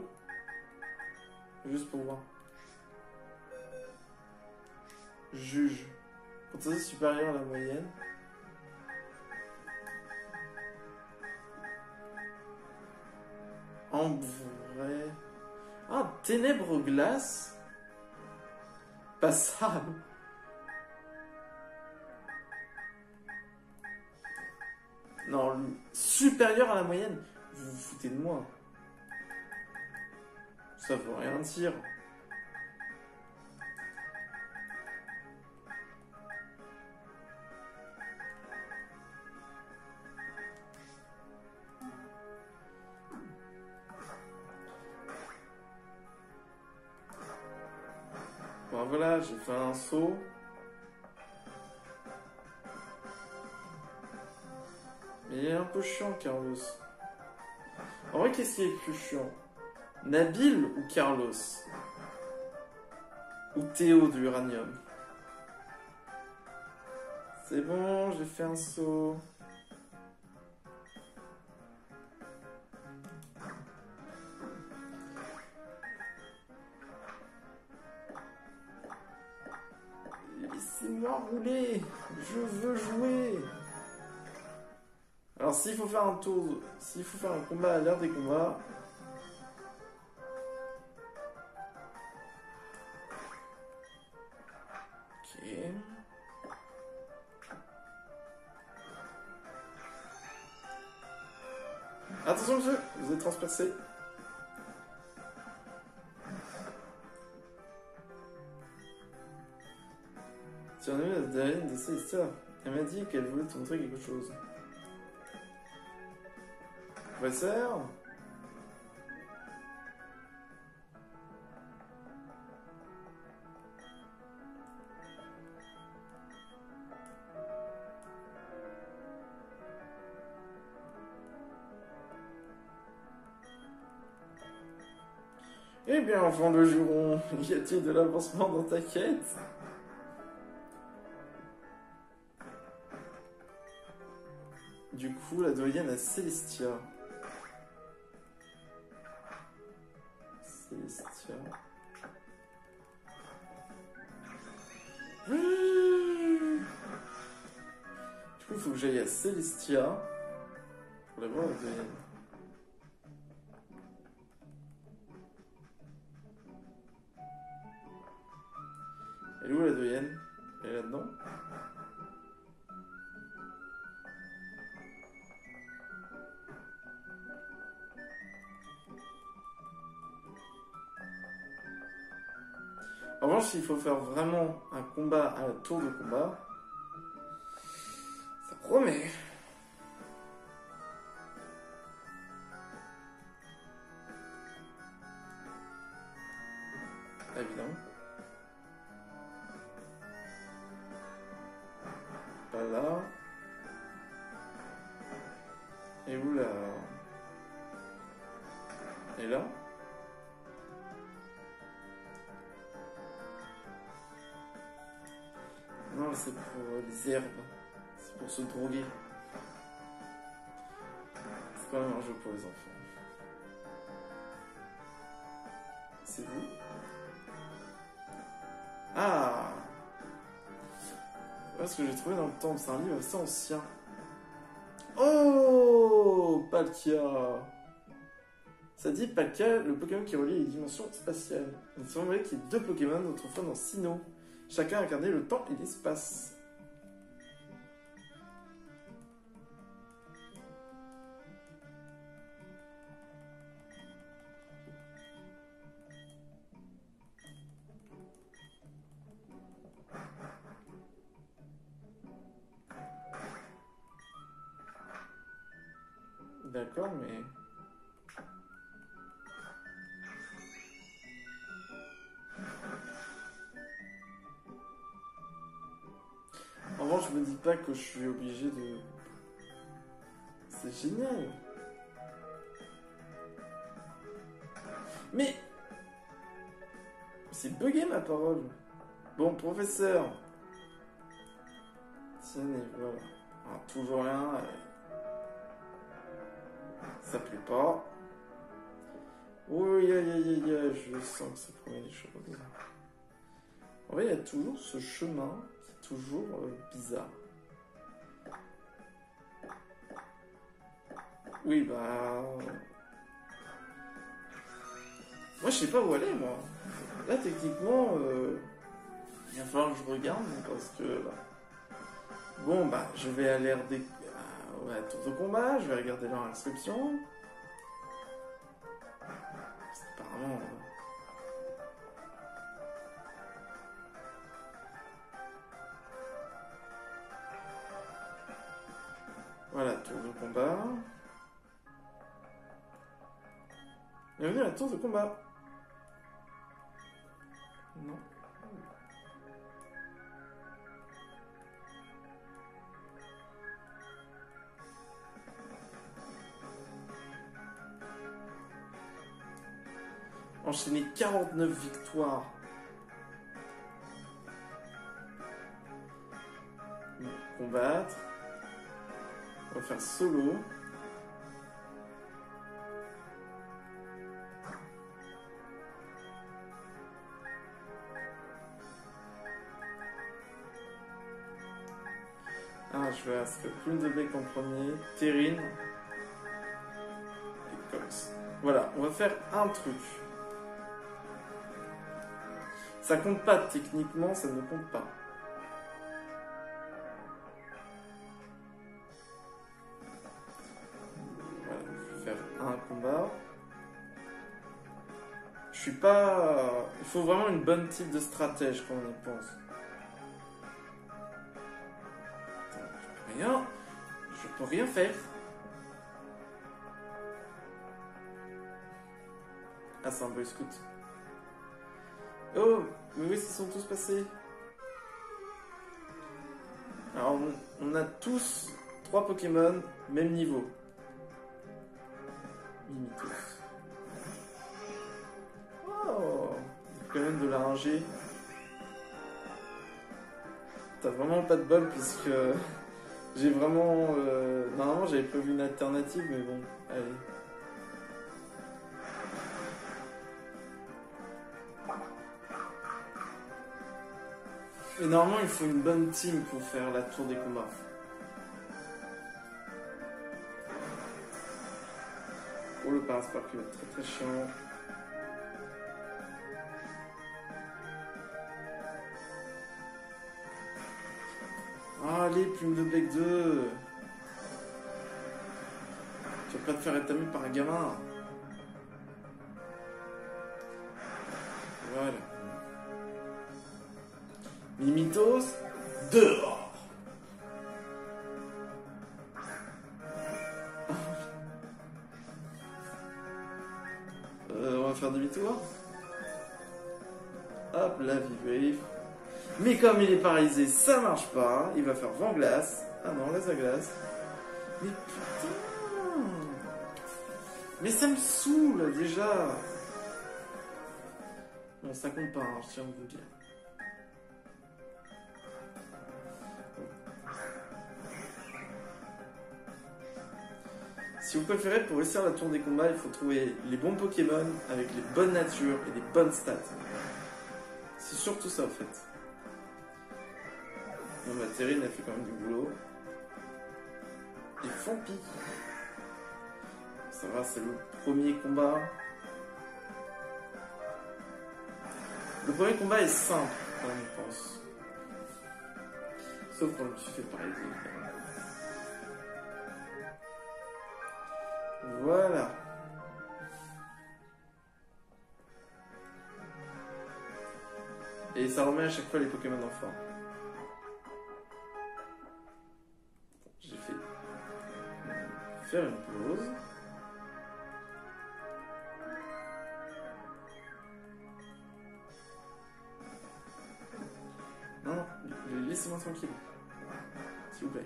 Juste pour voir. Juge. Potentiel supérieur à la moyenne. En vrai. Ah, ténèbres glace. Passable. Non, supérieur à la moyenne. Vous vous foutez de moi. Ça veut rien dire. Bon, voilà, j'ai fait un saut. Mais il est un peu chiant, Carlos. En vrai, qu'est-ce qui est plus chiant? Nabil ou Carlos? Ou Théo de l'uranium? C'est bon, j'ai fait un saut. Laissez-moi rouler. Je veux jouer. Alors s'il faut faire un tour, s'il faut faire un combat à l'heure des combats... Ok... Attention monsieur, vous êtes transpercé. Tu as nommé la Darine de Célestia. Elle m'a dit qu'elle voulait te montrer quelque chose. Professeur? Eh bien, enfant de juron, y a-t-il de l'avancement dans ta quête? Du coup, la doyenne à Célestia. Célestia. Du coup, il faut que j'aille à Célestia pour la voir, la doyenne. Elle est où la doyenne? Elle est là-dedans? En revanche, s'il faut faire vraiment un combat à la tour de combat, ça promet. Évidemment. Pas là. Et où là? Et là? c'est pour les herbes. C'est pour se droguer. C'est quand même un jeu pour les enfants. C'est vous? Ah! Voilà ce que j'ai trouvé dans le temps. C'est un livre assez ancien. Oh! Palkia! Ça dit Palkia, le Pokémon qui relie les dimensions spatiales. Il semblerait qu'il y ait 2 Pokémon autrefois dans Sinnoh. Chacun incarnait le temps et l'espace. D'accord, mais... En revanche, je me dis pas que je suis obligé de... C'est génial. Mais... C'est bugué ma parole. Bon, professeur. Tiens, et voilà. Alors, toujours rien. Ça plaît pas. Oui, je sens que ça promet des choses. En fait, il y a toujours ce chemin qui est toujours bizarre. Oui, bah... Moi, je sais pas où aller, moi. Là, techniquement, il va falloir que je regarde, parce que... Bon, bah, je vais aller à la tour de combat, je vais regarder leur inscription. Apparemment... Voilà, tour de combat. Bienvenue à la tour de combat. Non. Enchaîner 49 victoires. Combattre. On va faire solo. Ah, je vais inscrire Plume de Bec en premier, Terrine et Cox. Voilà, on va faire un truc. Ça compte pas, techniquement, ça ne compte pas. Voilà, je vais faire un combat. Je suis pas... Il faut vraiment une bonne type de stratège quand on y pense. Je peux rien faire. Ah, c'est un Boy Scout. Oh, mais oui, ils sont tous passés. Alors, on a tous 3 Pokémon, même niveau. Mimitos. Oh, quand même de la rangée. T'as vraiment pas de bol puisque j'ai vraiment... Normalement, j'avais prévu une alternative, mais bon, allez. Et normalement, il faut une bonne team pour faire la tour des combats. Oh, le Paraspark qui va être très très chiant. Ah, allez, Plume de Bec 2. Tu vas pas te faire étamer par un gamin. Voilà. Mimitos, dehors. On va faire demi-tour. Hop, la Vivrive. Mais comme il est paralysé, ça marche pas. Il va faire vent glace. Ah non, laisse la glace. Mais putain. Mais ça me saoule déjà. Bon, ça compte pas, hein, je tiens à vous le dire. Si vous préférez, pour réussir la tour des combats, il faut trouver les bons Pokémon avec les bonnes natures et les bonnes stats. C'est surtout ça, en fait. Bon, bah, Terrine, elle fait quand même du boulot. Et Fampi. Ça va, c'est le premier combat. Le premier combat est simple, quand même, je pense. Sauf quand je me suis fait paralyser, évidemment. Voilà. Et ça remet à chaque fois les Pokémon en forme. J'ai fait faire une pause. Non, non, laissez-moi tranquille. S'il vous plaît.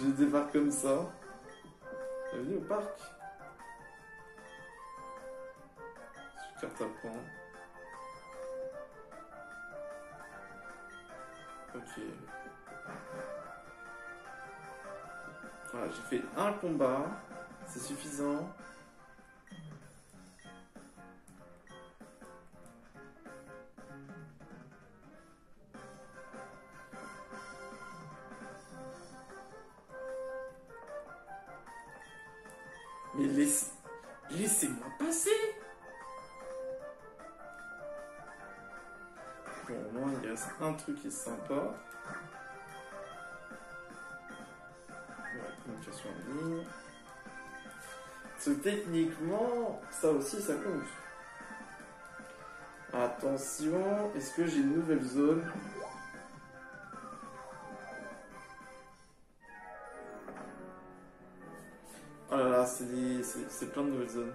Je débarque comme ça. Bienvenue au parc. Super tapant. Ok. Voilà, j'ai fait un combat. C'est suffisant. Mais laissez-moi passer. Bon, au moins il reste un truc qui est sympa. Ouais, communication en ligne. Parce que techniquement, ça aussi, ça compte. Attention, est-ce que j'ai une nouvelle zone? Oh là là, c'est plein de nouvelles zones.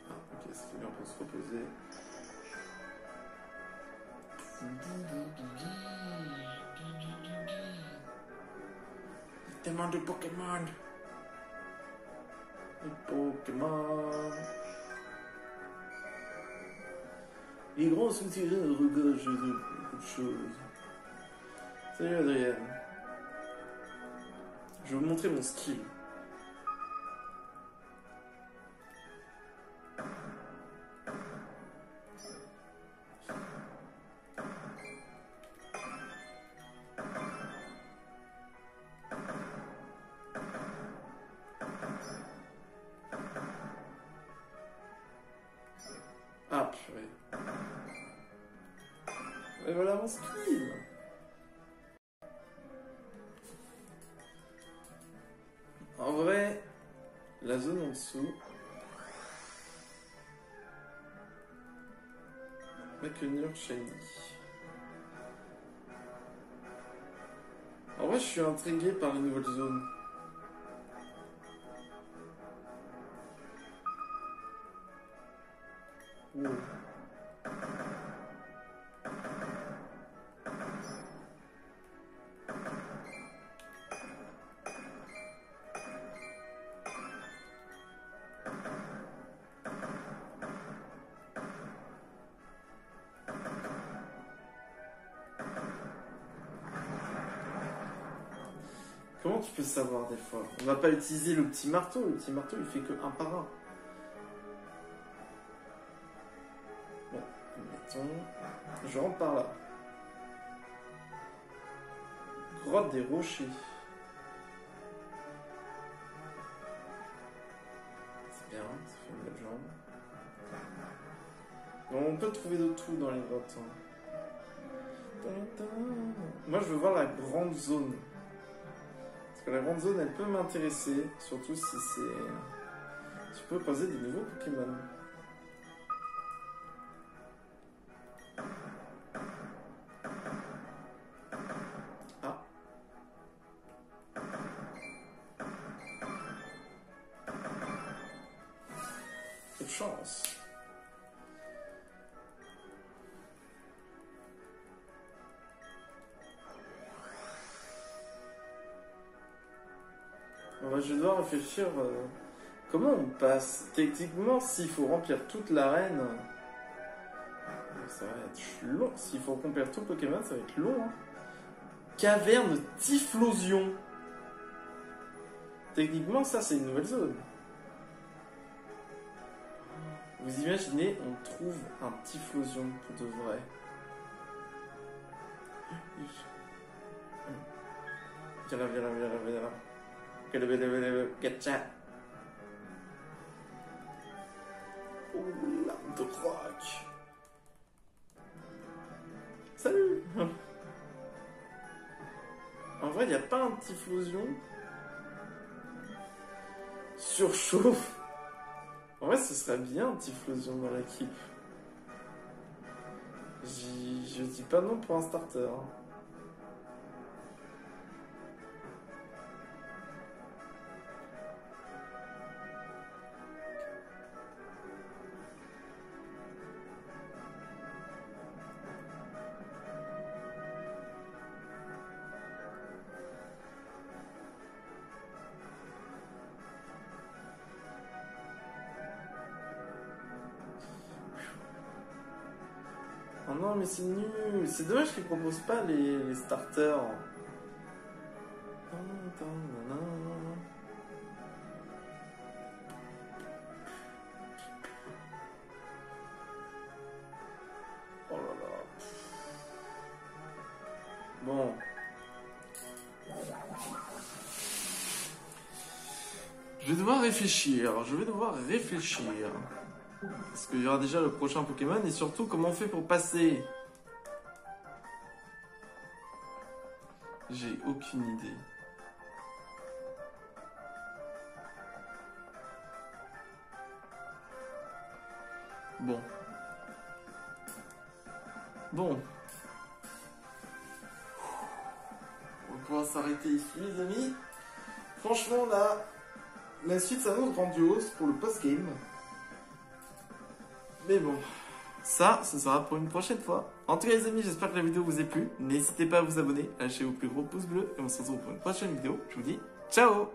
Ah, ok, c'est bien pour se reposer. Tellement de Pokémon. Les Pokémon. Les grands souterrains regorgent de beaucoup de choses. Salut Adrienne. Je vais vous montrer mon skill. Ah, purée. Et voilà mon skill. En vrai, la zone en dessous. Maquenure Shiny. En vrai, je suis intrigué par les nouvelles zones. Ouh. Comment tu peux savoir des fois? On va pas utiliser le petit marteau. Le petit marteau, il fait que un par un. Bon, mettons. Je rentre par là. Grotte des rochers. C'est bien, ça fait une belle jambe. Bon, on peut trouver de tout dans les grottes. Moi, je veux voir la grande zone. Parce que la grande zone, elle peut m'intéresser, surtout si c'est... Tu peux poser des nouveaux Pokémon. Ah. Quelle chance. Je dois réfléchir comment on passe. Techniquement, s'il faut remplir toute l'arène, ça va être long. S'il faut remplir tout le Pokémon, ça va être long. Hein. Caverne Typhlosion. Techniquement, ça c'est une nouvelle zone. Vous imaginez, on trouve un Typhlosion pour de vrai. Viens là. Gacha. Oh, l'arme de rock. Salut. En vrai, il n'y a pas un Typhlosion. Surchauffe. En vrai, ce serait bien un Typhlosion dans l'équipe. Je dis pas non pour un starter. Oh non, mais c'est nul. C'est dommage qu'ils proposent pas les starters. Oh là là. Bon. Je vais devoir réfléchir. Parce qu'il y aura déjà le prochain Pokémon et surtout comment on fait pour passer. J'ai aucune idée. Bon. On va pouvoir s'arrêter ici les amis. Franchement là, la suite s'annonce grandiose pour le post-game. Mais bon, ça, ce sera pour une prochaine fois. En tout cas les amis, j'espère que la vidéo vous a plu. N'hésitez pas à vous abonner, lâchez vos plus gros pouces bleus et on se retrouve pour une prochaine vidéo. Je vous dis ciao.